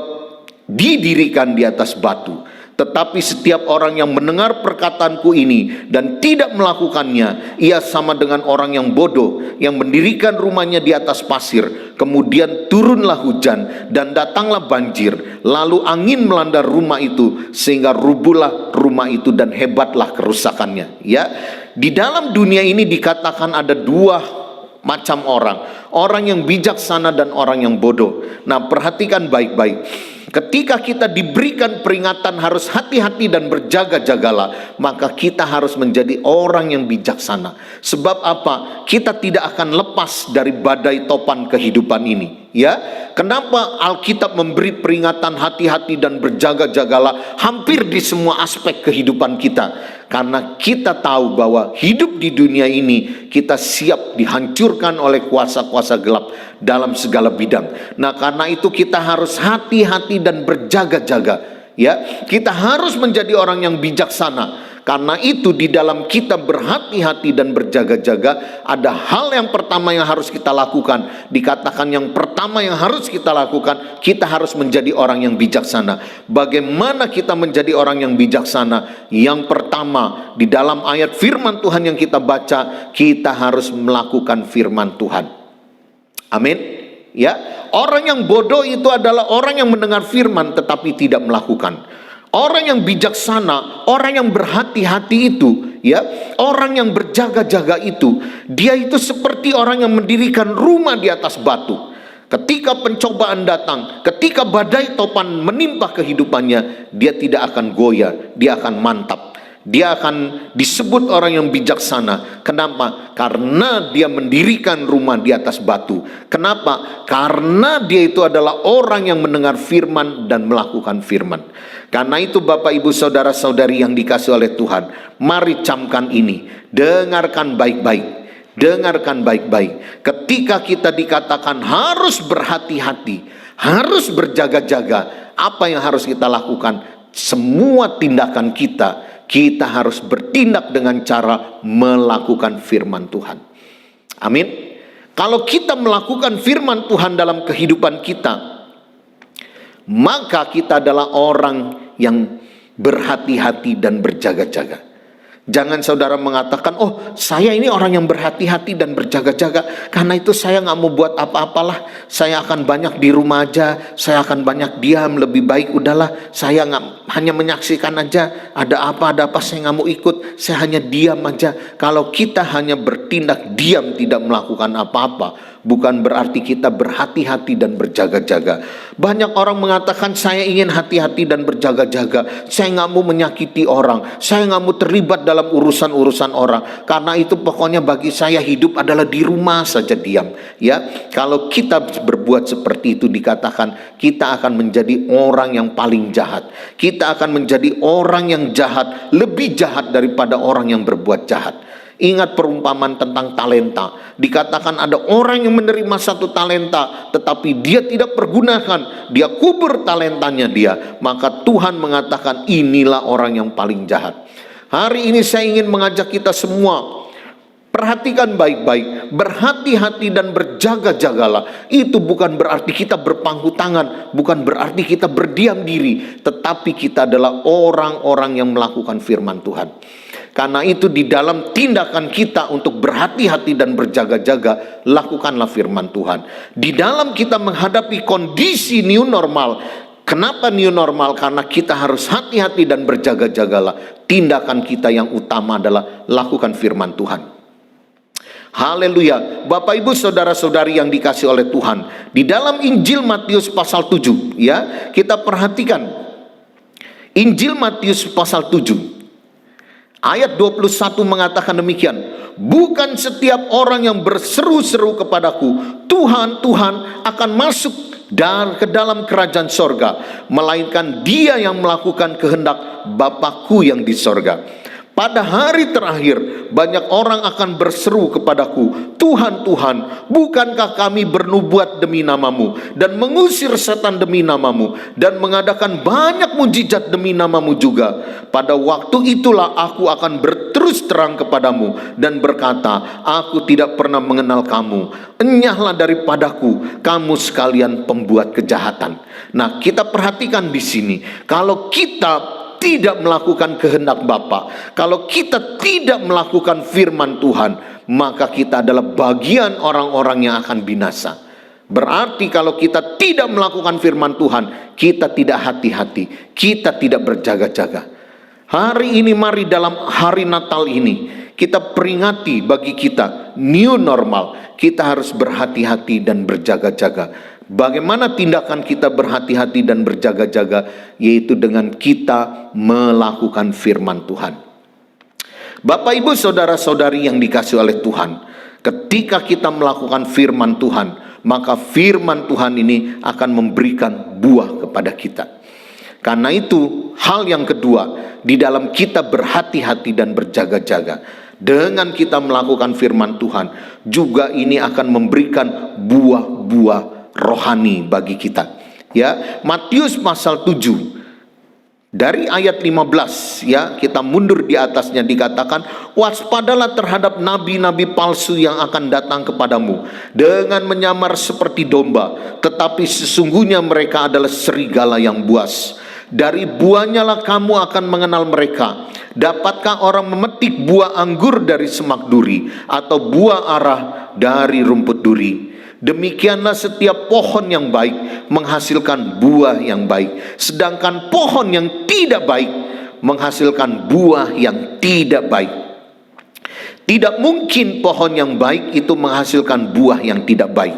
Speaker 2: didirikan di atas batu. Tetapi setiap orang yang mendengar perkataanku ini dan tidak melakukannya, ia sama dengan orang yang bodoh, yang mendirikan rumahnya di atas pasir. Kemudian turunlah hujan dan datanglah banjir, lalu angin melanda rumah itu, sehingga rubuhlah rumah itu dan hebatlah kerusakannya. Ya, di dalam dunia ini dikatakan ada dua macam orang, orang yang bijaksana dan orang yang bodoh. Nah, perhatikan baik-baik. Ketika kita diberikan peringatan harus hati-hati dan berjaga-jagalah, maka kita harus menjadi orang yang bijaksana. Sebab apa? Kita tidak akan lepas dari badai topan kehidupan ini. Ya, kenapa Alkitab memberi peringatan hati-hati dan berjaga-jagalah hampir di semua aspek kehidupan kita? Karena kita tahu bahwa hidup di dunia ini kita siap dihancurkan oleh kuasa-kuasa gelap dalam segala bidang. Nah, karena itu kita harus hati-hati dan berjaga-jaga. Ya, kita harus menjadi orang yang bijaksana. Karena itu di dalam kita berhati-hati dan berjaga-jaga, ada hal yang pertama yang harus kita lakukan. Dikatakan yang pertama yang harus kita lakukan, kita harus menjadi orang yang bijaksana. Bagaimana kita menjadi orang yang bijaksana? Yang pertama, di dalam ayat firman Tuhan yang kita baca, kita harus melakukan firman Tuhan. Amin. Ya, orang yang bodoh itu adalah orang yang mendengar firman tetapi tidak melakukan. Orang yang bijaksana, orang yang berhati-hati itu, ya, orang yang berjaga-jaga itu, dia itu seperti orang yang mendirikan rumah di atas batu. Ketika pencobaan datang, ketika badai topan menimpa kehidupannya, dia tidak akan goyah, dia akan mantap. Dia akan disebut orang yang bijaksana. Kenapa? Karena dia mendirikan rumah di atas batu. Kenapa? Karena dia itu adalah orang yang mendengar firman dan melakukan firman. Karena itu Bapak Ibu Saudara-saudari yang dikasihi oleh Tuhan, mari camkan ini, dengarkan baik-baik. Dengarkan baik-baik. Ketika kita dikatakan harus berhati-hati, harus berjaga-jaga, apa yang harus kita lakukan? Semua tindakan kita harus bertindak dengan cara melakukan firman Tuhan. Amin. Kalau kita melakukan firman Tuhan dalam kehidupan kita, maka kita adalah orang yang berhati-hati dan berjaga-jaga. Jangan saudara mengatakan, oh saya ini orang yang berhati-hati dan berjaga-jaga, karena itu saya gak mau buat apa-apalah, saya akan banyak di rumah aja, saya akan banyak diam, lebih baik udahlah, saya hanya menyaksikan aja, ada apa saya gak mau ikut, saya hanya diam aja. Kalau kita hanya bertindak diam, tidak melakukan apa-apa, bukan berarti kita berhati-hati dan berjaga-jaga. Banyak orang mengatakan saya ingin hati-hati dan berjaga-jaga, saya gak mau menyakiti orang, saya gak mau terlibat dalam urusan-urusan orang. Karena itu pokoknya bagi saya hidup adalah di rumah saja diam. Ya, kalau kita berbuat seperti itu dikatakan kita akan menjadi orang yang paling jahat. Kita akan menjadi orang yang jahat, lebih jahat daripada orang yang berbuat jahat. Ingat perumpamaan tentang talenta. Dikatakan ada orang yang menerima satu talenta, tetapi dia tidak pergunakan, dia kubur talentanya dia. Maka Tuhan mengatakan inilah orang yang paling jahat. Hari ini saya ingin mengajak kita semua, perhatikan baik-baik, berhati-hati dan berjaga-jagalah. Itu bukan berarti kita berpangku tangan, bukan berarti kita berdiam diri, tetapi kita adalah orang-orang yang melakukan firman Tuhan. Karena itu di dalam tindakan kita untuk berhati-hati dan berjaga-jaga, lakukanlah firman Tuhan. Di dalam kita menghadapi kondisi new normal. Kenapa new normal? Karena kita harus hati-hati dan berjaga-jagalah. Tindakan kita yang utama adalah lakukan firman Tuhan. Haleluya. Bapak Ibu Saudara-saudari yang dikasihi oleh Tuhan, di dalam Injil Matius pasal 7, ya, kita perhatikan Injil Matius pasal 7 ayat 21 mengatakan demikian. Bukan setiap orang yang berseru-seru kepadaku, Tuhan, Tuhan, akan masuk ke dalam kerajaan sorga, melainkan dia yang melakukan kehendak Bapakku yang di sorga. Pada hari terakhir banyak orang akan berseru kepadaku, Tuhan, Tuhan, bukankah kami bernubuat demi namamu dan mengusir setan demi namamu dan mengadakan banyak mujizat demi namamu juga. Pada waktu itulah aku akan berterus terang kepadamu dan berkata, aku tidak pernah mengenal kamu. Enyahlah daripadaku, kamu sekalian pembuat kejahatan. Nah, kita perhatikan di sini, kalau kita tidak melakukan kehendak Bapa, kalau kita tidak melakukan firman Tuhan, maka kita adalah bagian orang-orang yang akan binasa. Berarti kalau kita tidak melakukan firman Tuhan, kita tidak hati-hati, kita tidak berjaga-jaga. Hari ini mari dalam hari Natal ini kita peringati bagi kita new normal. Kita harus berhati-hati dan berjaga-jaga. Bagaimana tindakan kita berhati-hati dan berjaga-jaga? Yaitu dengan kita melakukan firman Tuhan. Bapak Ibu Saudara-saudari yang dikasihi oleh Tuhan, ketika kita melakukan firman Tuhan, maka firman Tuhan ini akan memberikan buah kepada kita. Karena itu hal yang kedua, di dalam kita berhati-hati dan berjaga-jaga, dengan kita melakukan firman Tuhan, juga ini akan memberikan buah-buah rohani bagi kita. Ya, Matius pasal 7 dari ayat 15, ya, kita mundur di atasnya, dikatakan, waspadalah terhadap nabi-nabi palsu yang akan datang kepadamu dengan menyamar seperti domba, tetapi sesungguhnya mereka adalah serigala yang buas. Dari buahnya lah kamu akan mengenal mereka. Dapatkah orang memetik buah anggur dari semak duri, atau buah arah dari rumput duri? Demikianlah setiap pohon yang baik menghasilkan buah yang baik, sedangkan pohon yang tidak baik menghasilkan buah yang tidak baik. Tidak mungkin pohon yang baik itu menghasilkan buah yang tidak baik,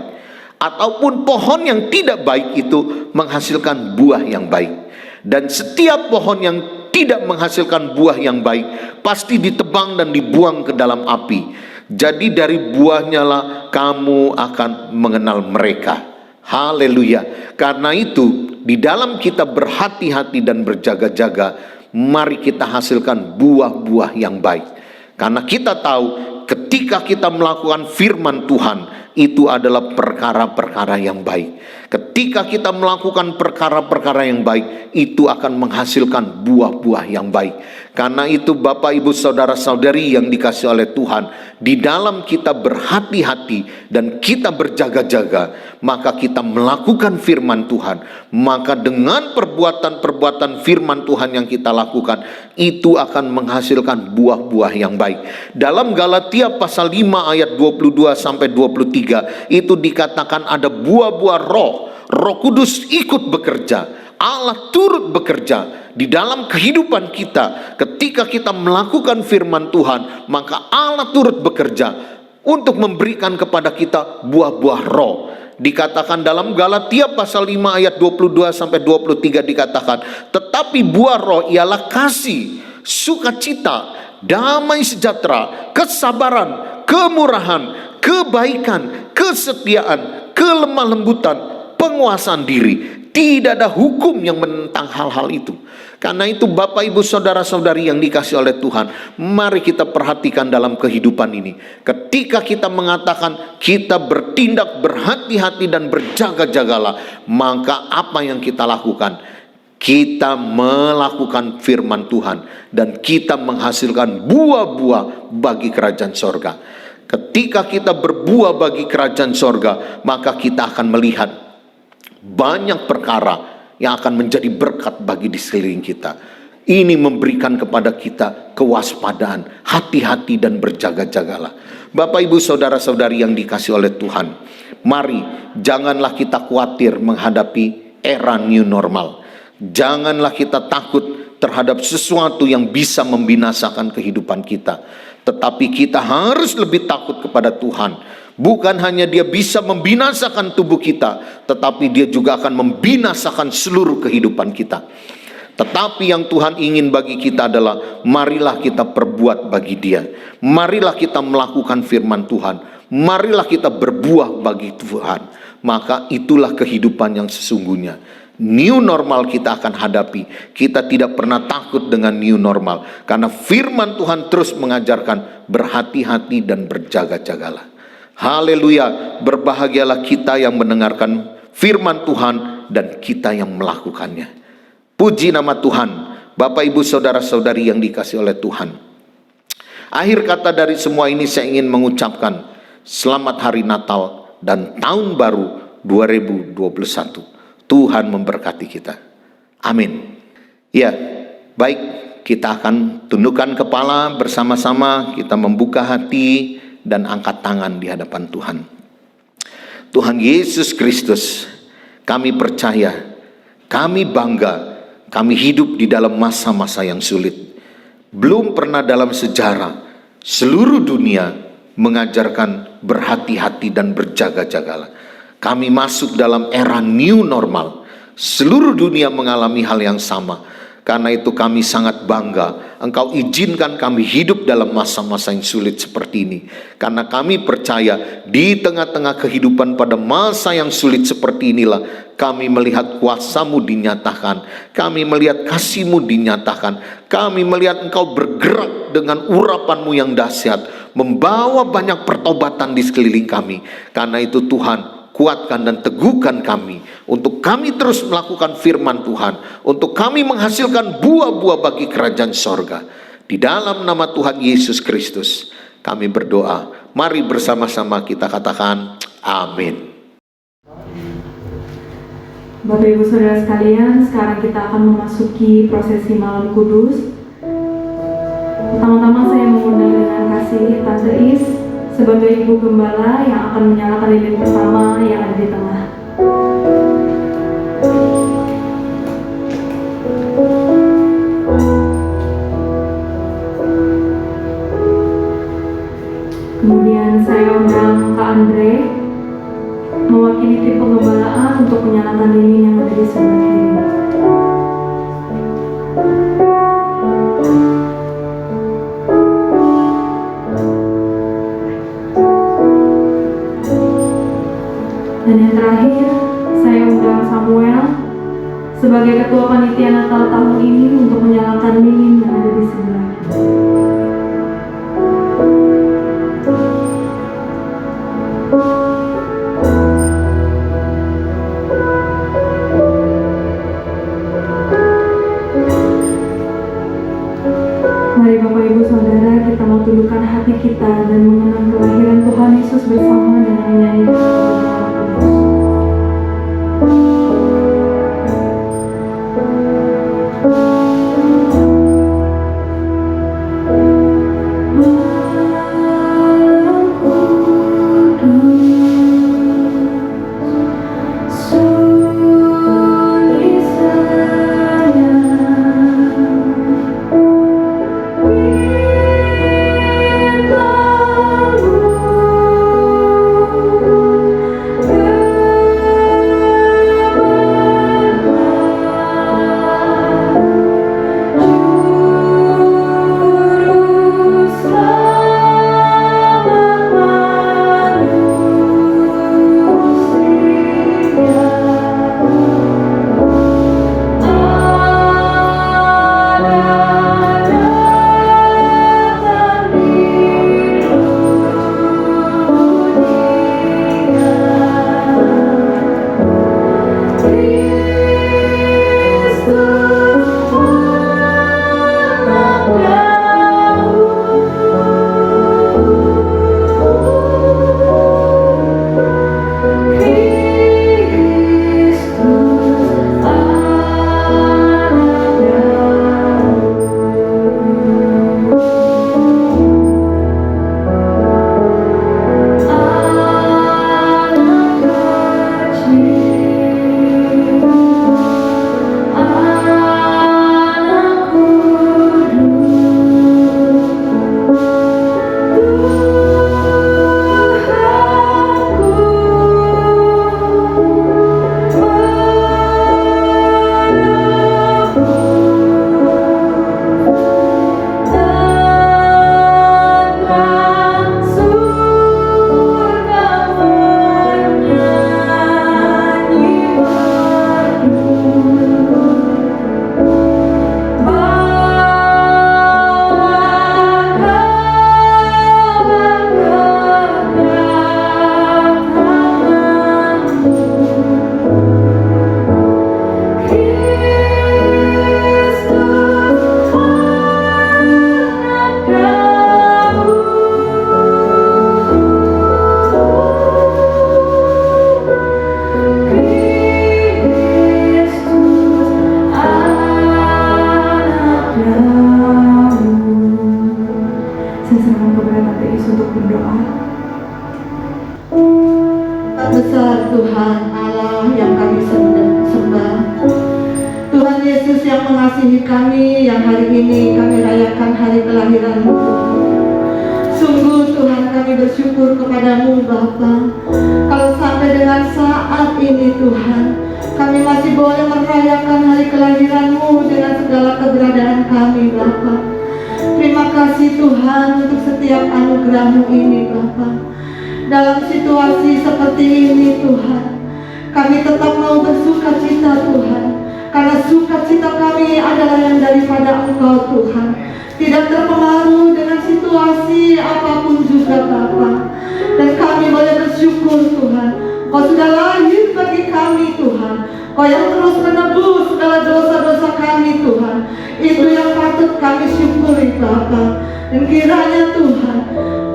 Speaker 2: ataupun pohon yang tidak baik itu menghasilkan buah yang baik. Dan setiap pohon yang tidak menghasilkan buah yang baik pasti ditebang dan dibuang ke dalam api. Jadi dari buahnya lah kamu akan mengenal mereka. Haleluya. Karena itu di dalam kita berhati-hati dan berjaga-jaga, mari kita hasilkan buah-buah yang baik. Karena kita tahu ketika kita melakukan firman Tuhan, itu adalah perkara-perkara yang baik. Ketika kita melakukan perkara-perkara yang baik, itu akan menghasilkan buah-buah yang baik. Karena itu Bapak Ibu Saudara-saudari yang dikasihi oleh Tuhan, di dalam kita berhati-hati dan kita berjaga-jaga, maka kita melakukan firman Tuhan. Maka dengan perbuatan-perbuatan firman Tuhan yang kita lakukan, itu akan menghasilkan buah-buah yang baik. Dalam Galatia pasal 5 ayat 22 sampai 23 itu dikatakan ada buah-buah roh. Roh Kudus ikut bekerja, Allah turut bekerja di dalam kehidupan kita. Ketika kita melakukan firman Tuhan, maka Allah turut bekerja untuk memberikan kepada kita buah-buah roh. Dikatakan dalam Galatia pasal 5 ayat 22 sampai 23 dikatakan, tetapi buah roh ialah kasih, sukacita, damai sejahtera, kesabaran, kemurahan, kebaikan, kesetiaan, kelemah lembutan, penguasaan diri. Tidak ada hukum yang menentang hal-hal itu. Karena itu Bapak Ibu Saudara-saudari yang dikasihi oleh Tuhan, mari kita perhatikan dalam kehidupan ini. Ketika kita mengatakan kita bertindak berhati-hati dan berjaga-jagalah, maka apa yang kita lakukan? Kita melakukan firman Tuhan dan kita menghasilkan buah-buah bagi kerajaan sorga. Ketika kita berbuah bagi kerajaan sorga, maka kita akan melihat banyak perkara yang akan menjadi berkat bagi di sekeliling kita. Ini memberikan kepada kita kewaspadaan, hati-hati dan berjaga-jagalah. Bapak Ibu Saudara-saudari yang dikasihi oleh Tuhan, mari janganlah kita khawatir menghadapi era new normal. Janganlah kita takut terhadap sesuatu yang bisa membinasakan kehidupan kita. Tetapi kita harus lebih takut kepada Tuhan. Bukan hanya Dia bisa membinasakan tubuh kita, tetapi Dia juga akan membinasakan seluruh kehidupan kita. Tetapi yang Tuhan ingin bagi kita adalah marilah kita perbuat bagi Dia. Marilah kita melakukan firman Tuhan. Marilah kita berbuah bagi Tuhan. Maka itulah kehidupan yang sesungguhnya. New normal kita akan hadapi. Kita tidak pernah takut dengan new normal, karena firman Tuhan terus mengajarkan berhati-hati dan berjaga-jagalah. Haleluya, berbahagialah kita yang mendengarkan firman Tuhan dan kita yang melakukannya. Puji nama Tuhan. Bapak Ibu Saudara-saudari yang dikasihi oleh Tuhan, akhir kata dari semua ini saya ingin mengucapkan selamat hari Natal dan tahun baru 2021. Tuhan memberkati kita. Amin. Ya, baik, kita akan tundukkan kepala bersama-sama, kita membuka hati dan angkat tangan di hadapan Tuhan. Tuhan Yesus Kristus, kami percaya, kami bangga, kami hidup di dalam masa-masa yang sulit. Belum pernah dalam sejarah seluruh dunia mengajarkan berhati-hati dan berjaga-jagalah. Kami masuk dalam era new normal. Seluruh dunia mengalami hal yang sama. Karena itu kami sangat bangga Engkau izinkan kami hidup dalam masa-masa yang sulit seperti ini. Karena kami percaya di tengah-tengah kehidupan pada masa yang sulit seperti inilah kami melihat kuasa-Mu dinyatakan. Kami melihat kasih-Mu dinyatakan. Kami melihat Engkau bergerak dengan urapan-Mu yang dahsyat, membawa banyak pertobatan di sekeliling kami. Karena itu Tuhan, kuatkan dan teguhkan kami untuk kami terus melakukan firman Tuhan, untuk kami menghasilkan buah-buah bagi kerajaan sorga. Di dalam nama Tuhan Yesus Kristus kami berdoa. Mari bersama-sama kita katakan amin.
Speaker 3: Bapak Ibu Saudara sekalian, sekarang kita akan memasuki prosesi malam kudus. Pertama-tama saya mengundang dengan kasih Tante Is sebagai Ibu Gembala yang akan menyalakan lilin pertama yang ada di tengah. Kemudian saya undang Kak Andre mewakili tim pengembalaan untuk menyalakan lilin yang ada di sebelah kiri. Dan yang terakhir, saya undang Samuel sebagai ketua panitia Natal tahun ini untuk menyalakan lilin yang ada di sebelah kiri. Mari Bapak Ibu Saudara, kita mau tundukkan hati kita dan mengenang kelahiran Tuhan Yesus bersama dengan menyanyi
Speaker 4: besar Tuhan Allah yang kami sembah, Tuhan Yesus yang mengasihi kami, yang hari ini kami rayakan hari kelahiran-Mu. Sungguh Tuhan kami bersyukur kepadamu Bapa, kalau sampai dengan saat ini Tuhan kami masih boleh merayakan hari kelahiran-Mu dengan segala keberadaan kami Bapa. Terima kasih Tuhan untuk setiap anugerah-Mu ini Bapa. Dalam situasi seperti ini Tuhan, kami tetap mau bersuka cita Tuhan, karena sukacita kami adalah yang daripada Engkau Tuhan. Tidak terpengaruh dengan situasi apapun juga Bapa. Dan kami boleh bersyukur Tuhan, Kau sudah lahir bagi kami Tuhan. Kau yang terus menebus segala dosa-dosa kami Tuhan. Itu yang patut kami syukuri Bapa. Dan kiranya Tuhan,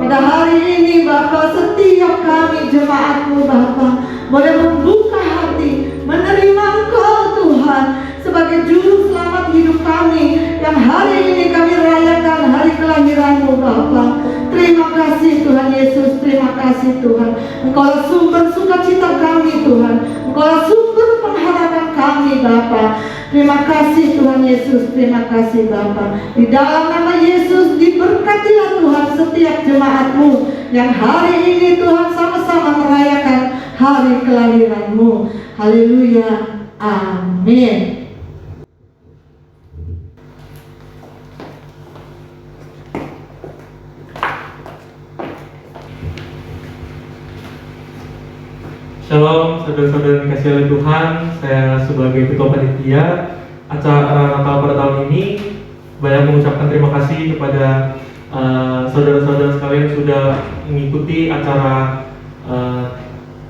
Speaker 4: pada hari ini Bapa, setiap kami jemaat-Mu Bapa boleh membuka hati, menerima Engkau Tuhan sebagai juru selamat hidup kami, yang hari ini kami rayakan hari kelahiran-Mu Bapa. Terima kasih Tuhan Yesus, terima kasih Tuhan. Engkaulah sumber sukacita kami Tuhan, Engkaulah sumber pengharapan kami Bapa. Terima kasih Tuhan Yesus, terima kasih Bapa. Di dalam nama Yesus diberkatilah Tuhan setiap jemaat-Mu yang hari ini Tuhan sama-sama merayakan hari kelahiran-Mu. Haleluya. Amin.
Speaker 5: Shalom saudara-saudara yang dikasihi oleh Tuhan. Saya sebagai ketua panitia acara Natal pada tahun ini banyak mengucapkan terima kasih kepada saudara-saudara sekalian yang sudah mengikuti acara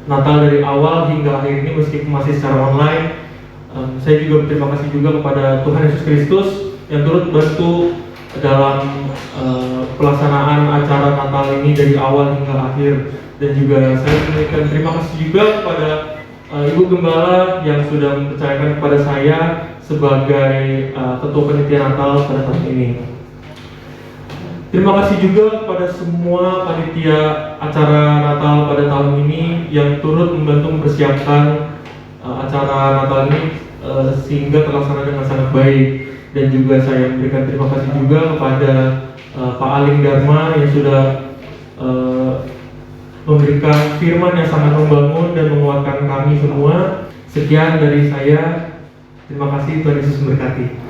Speaker 5: Natal dari awal hingga akhir ini meskipun masih secara online. Saya juga berterima kasih juga kepada Tuhan Yesus Kristus yang turut bantu dalam pelaksanaan acara Natal ini dari awal hingga akhir. Dan juga saya memberikan terima kasih juga kepada Ibu Gembala yang sudah mempercayakan kepada saya sebagai ketua panitia Natal pada tahun ini. Terima kasih juga kepada semua panitia acara Natal pada tahun ini yang turut membantu mempersiapkan acara Natal ini sehingga terlaksana dengan sangat baik. Dan juga saya memberikan terima kasih juga kepada Pak Aling Dharma yang sudah memberikan firman yang sangat membangun dan menguatkan kami semua. Sekian dari saya. Terima kasih, Tuhan Yesus memberkati.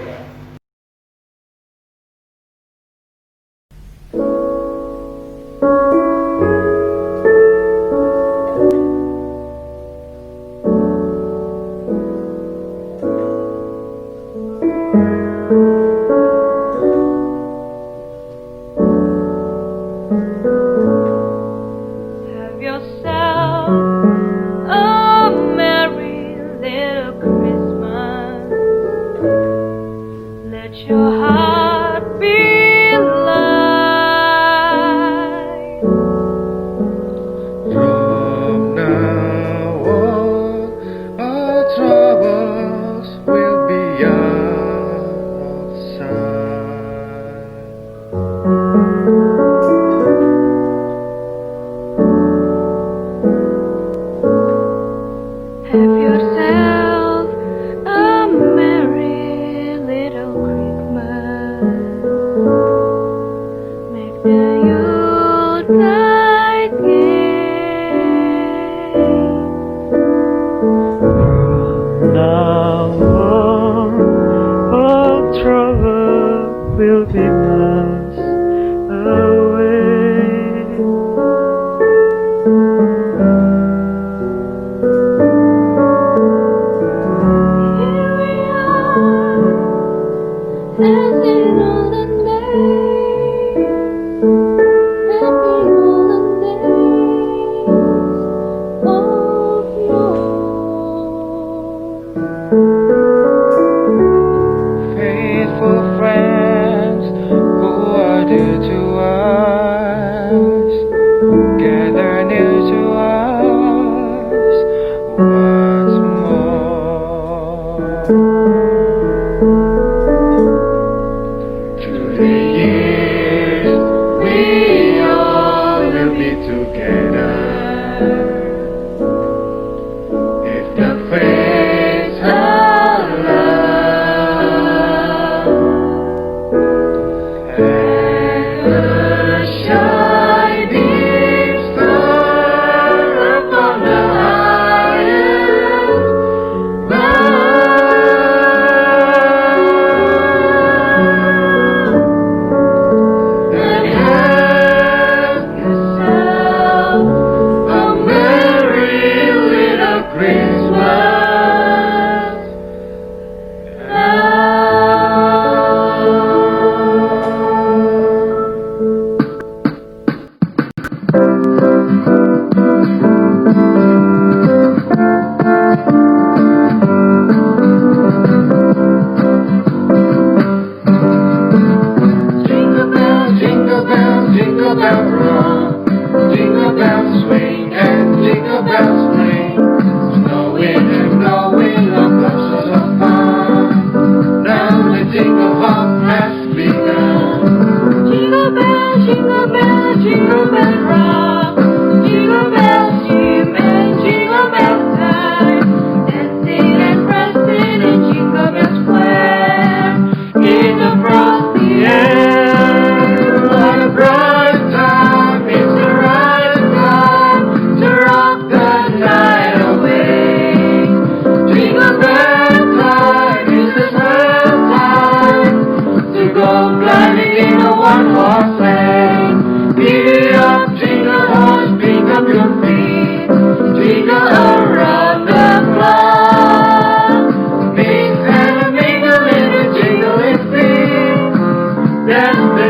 Speaker 6: What a bright time is around.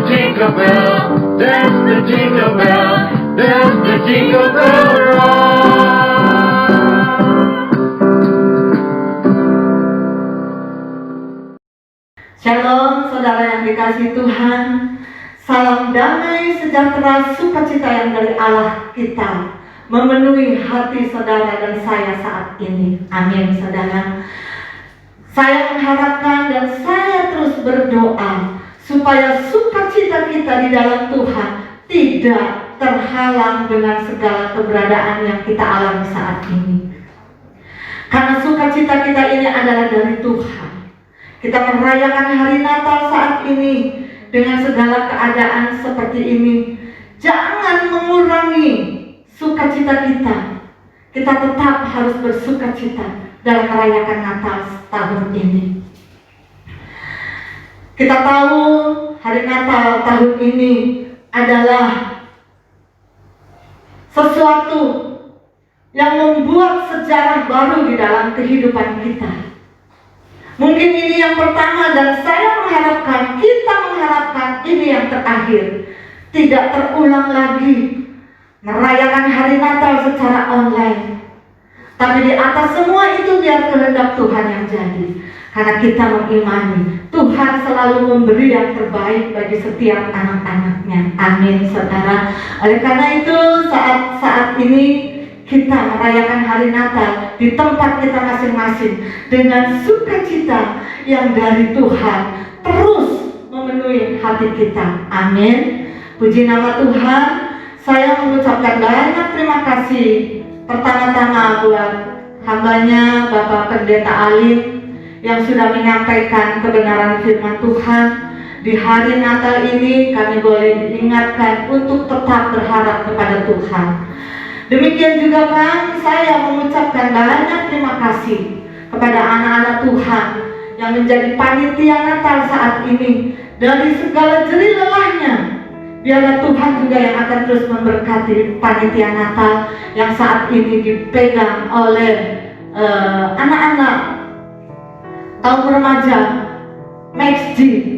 Speaker 1: jingle bell, there's the jingle bell, there's the jingle bell rock.
Speaker 4: Shalom saudara yang dikasihi Tuhan. Salam damai, sejahtera, sukacita yang dari Allah kita memenuhi hati saudara dan saya saat ini. Amin saudara. Saya mengharapkan dan saya terus berdoa supaya sukacita kita di dalam Tuhan tidak terhalang dengan segala keberadaan yang kita alami saat ini. Karena sukacita kita ini adalah dari Tuhan. Kita merayakan hari Natal saat ini dengan segala keadaan seperti ini. Jangan mengurangi sukacita kita. Kita tetap harus bersukacita dalam merayakan Natal tahun ini. Kita tahu hari Natal tahun ini adalah sesuatu yang membuat sejarah baru di dalam kehidupan kita. Mungkin ini yang pertama dan saya mengharapkan, kita mengharapkan ini yang terakhir. Tidak terulang lagi merayakan hari Natal secara online. Tapi di atas semua itu biar kehendak Tuhan yang jadi. Karena kita mengimani Tuhan selalu memberi yang terbaik bagi setiap anak-anaknya. Amin saudara. Oleh karena itu saat ini kita merayakan hari Natal di tempat kita masing-masing dengan sukacita yang dari Tuhan terus memenuhi hati kita. Amin. Puji nama Tuhan. Saya mengucapkan banyak terima kasih pertama-tama buat hambanya Bapak Pendeta Alim yang sudah menyampaikan kebenaran firman Tuhan. Di hari Natal ini kami boleh diingatkan untuk tetap berharap kepada Tuhan. Demikian juga kan saya mengucapkan banyak terima kasih kepada anak-anak Tuhan yang menjadi panitia Natal saat ini. Dari segala jerih lelahnya, biarlah Tuhan juga yang akan terus memberkati panitia Natal yang saat ini dipegang oleh anak-anak kaum remaja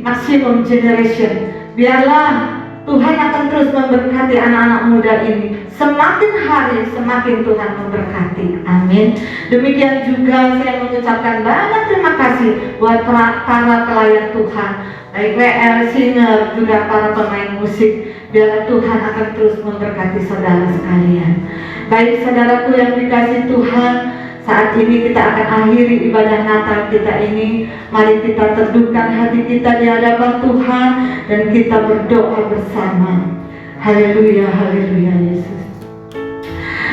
Speaker 4: Maximum Generation. Biarlah Tuhan akan terus memberkati anak-anak muda ini. Semakin hari semakin Tuhan memberkati. Amin. Demikian juga saya mengucapkan banyak terima kasih buat para pelayan Tuhan, baik WL, singer, juga para pemain musik. Biarlah Tuhan akan terus memberkati saudara sekalian. Baik saudaraku yang dikasihi Tuhan, saat ini kita akan akhiri ibadah Natal kita ini. Mari kita teduhkan hati kita di hadapan Tuhan dan kita berdoa bersama. Haleluya, haleluya Yesus.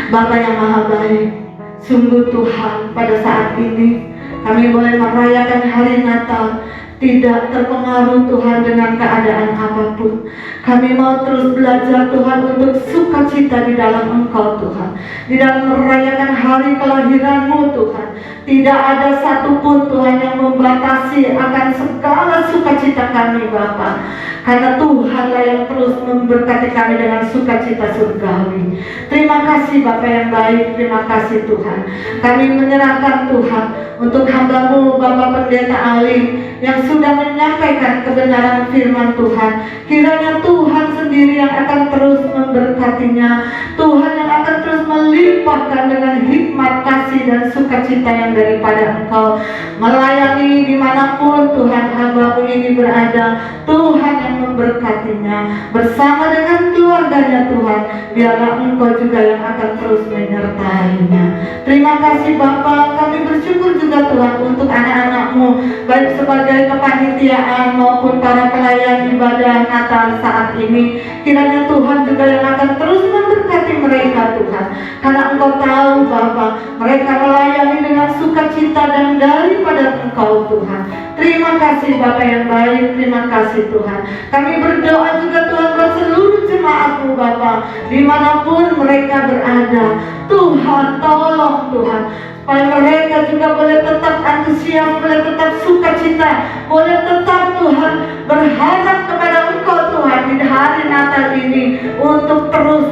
Speaker 4: Bapa yang maha baik, sungguh Tuhan pada saat ini kami boleh merayakan hari Natal tidak terpengaruh Tuhan dengan keadaan apapun. Kami mau terus belajar Tuhan untuk sukacita di dalam Engkau Tuhan, di dalam merayakan hari kelahiran-Mu Tuhan. Tidak ada satupun Tuhan yang membatasi akan segala sukacita kami Bapa. Karena Tuhanlah yang terus memberkati kami dengan sukacita surgawi. Terima kasih Bapa yang baik, terima kasih Tuhan. Kami menyerahkan Tuhan untuk hamba-Mu Bapak Pendeta Alim yang sudah menyampaikan kebenaran firman Tuhan. Kiranya Tuhan sendiri yang akan terus memberkatinya. Tuhan yang akan terus melimpahkan dengan hikmat, kasih dan sukacita yang daripada Engkau. Melayani dimanapun Tuhan hamba-Mu ini berada. Tuhan yang memberkatinya bersama dengan keluarganya Tuhan. Biarlah Engkau juga yang akan terus menyertainya. Terima kasih Bapa. Kami bersyukur juga Tuhan untuk anak-anak-Mu, baik sebagai kepanitiaan maupun para pelayan ibadah Natal saat ini. Kiranya Tuhan juga yang akan terus memberkati mereka Tuhan. Karena Engkau tahu Bapa, mereka melayani dengan sukacita dan daripada Engkau Tuhan. Terima kasih Bapa yang baik, terima kasih Tuhan. Kami berdoa juga Tuhan buat seluruh jemaat-Mu Bapa, dimanapun mereka berada. Tuhan tolong Tuhan, supaya mereka juga boleh tetap antusias, boleh tetap sukacita, boleh tetap Tuhan berharap kepada Engkau Tuhan di hari Natal ini untuk terus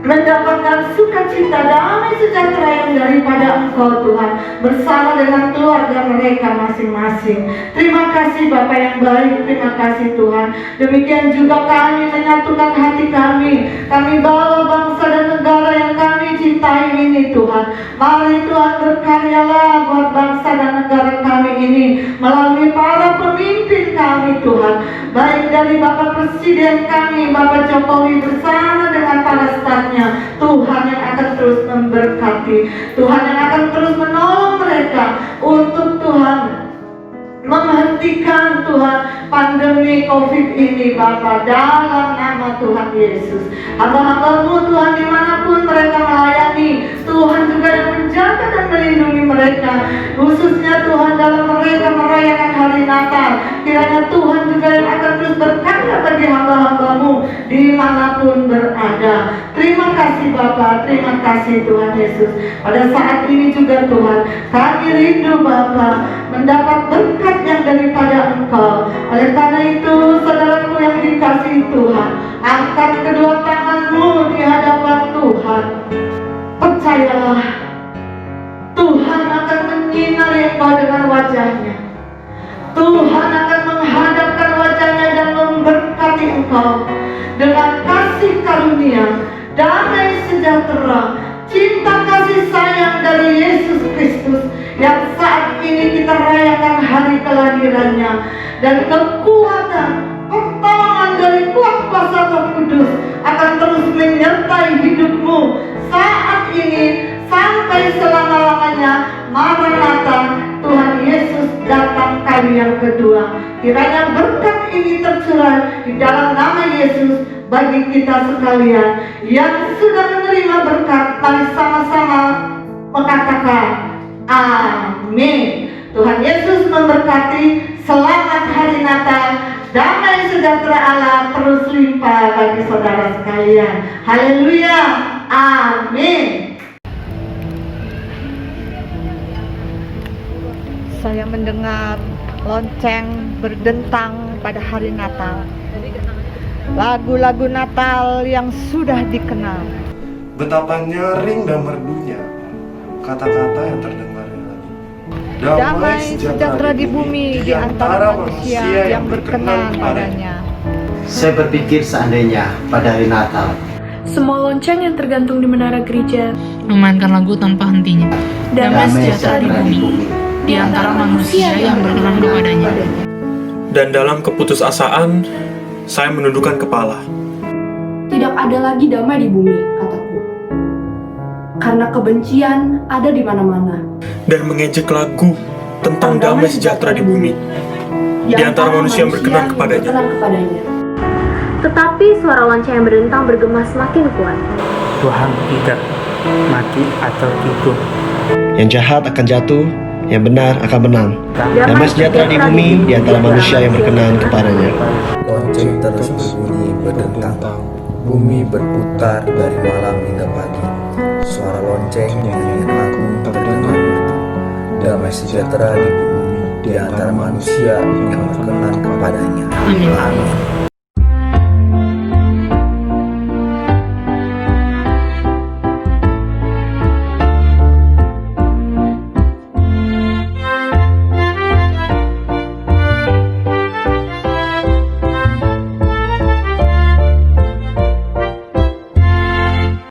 Speaker 4: mendapatkan sukacita, damai sejahtera yang daripada Engkau Tuhan, bersama dengan keluarga mereka masing-masing. Terima kasih Bapa yang baik, terima kasih Tuhan. Demikian juga kami menyatukan hati kami bawa bangsa dan negara yang kami cintai ini Tuhan. Mari Tuhan berkaryalah buat bangsa dan negara kami ini melalui para pemimpin kami Tuhan, baik dari Bapak Presiden kami, Bapak Jokowi bersama dengan para stafnya. Tuhan yang akan terus memberkati, Tuhan yang akan terus menolong mereka untuk Tuhan menghentikan Tuhan pandemi COVID ini Bapa, dalam nama Tuhan Yesus. Hamba-hambamu Tuhan dimanapun mereka melayani, Tuhan juga yang menjaga dan melindungi mereka, khususnya Tuhan dalam mereka merayakan hari Natal. Kiranya Tuhan juga yang akan terus berkarya bagi hamba-hambamu dimanapun berada. Terima kasih Bapa, terima kasih Tuhan Yesus. Pada saat ini juga Tuhan, kami rindu Bapa mendapat berkat yang daripada Engkau. Oleh karena itu, saudaraku yang dikasihi Tuhan, angkat kedua tanganmu di hadapan Tuhan. Percayalah, Tuhan akan menyinari engkau dengan wajahnya. Tuhan akan menghadapkan wajahnya dan memberkati engkau dengan kasih karunia, damai sejahtera, cinta kasih sayang dari Yesus Kristus yang saat ini kita rayakan hari kelahirannya, dan kekuatan pertolongan dari kuat kuasa Roh Kudus akan terus menyertai hidupmu saat ini sampai selama-lamanya. Maranatha, Tuhan Yesus datang kali yang kedua. Kiranya berkat ini tercurah di dalam nama Yesus bagi kita sekalian yang sudah menerima berkat. Mari sama-sama mengatakan amin. Tuhan Yesus memberkati. Selamat hari Natal. Damai sejahtera Allah terus limpah bagi saudara sekalian. Haleluya. Amin. Saya mendengar lonceng berdentang pada hari Natal. Lagu-lagu Natal yang sudah dikenal.
Speaker 6: Betapa nyaring dan merdunya kata-kata yang terdengar lagi.
Speaker 4: Damai sejahtera di bumi di antara manusia yang berkenan padanya.
Speaker 7: Saya berpikir seandainya pada hari Natal
Speaker 3: Semua lonceng yang tergantung di menara gereja
Speaker 8: memainkan lagu tanpa hentinya. Damai sejahtera di bumi di antara manusia yang berkenan kepadanya.
Speaker 5: Dan dalam keputusasaan, saya menundukkan kepala.
Speaker 9: Tidak ada lagi damai di bumi, kataku. Karena kebencian ada di mana-mana.
Speaker 5: Dan mengejek lagu tentang damai sejahtera di bumi di antara manusia yang berkenan kepadanya.
Speaker 3: Tetapi suara lonceng yang berdentang bergema semakin kuat.
Speaker 10: Tuhan tidak mati atau hidup.
Speaker 7: yang jahat akan jatuh, yang benar akan menang. Damai sejahtera di bumi di antara manusia yang berkenan kepadanya.
Speaker 11: Lonceng terus berbunyi berdentang, bumi berputar dari malam hingga pagi. Suara lonceng nyanyian lagu terdengar merdu. Damai sejahtera di bumi di antara manusia yang berkenan kepadanya. Amin.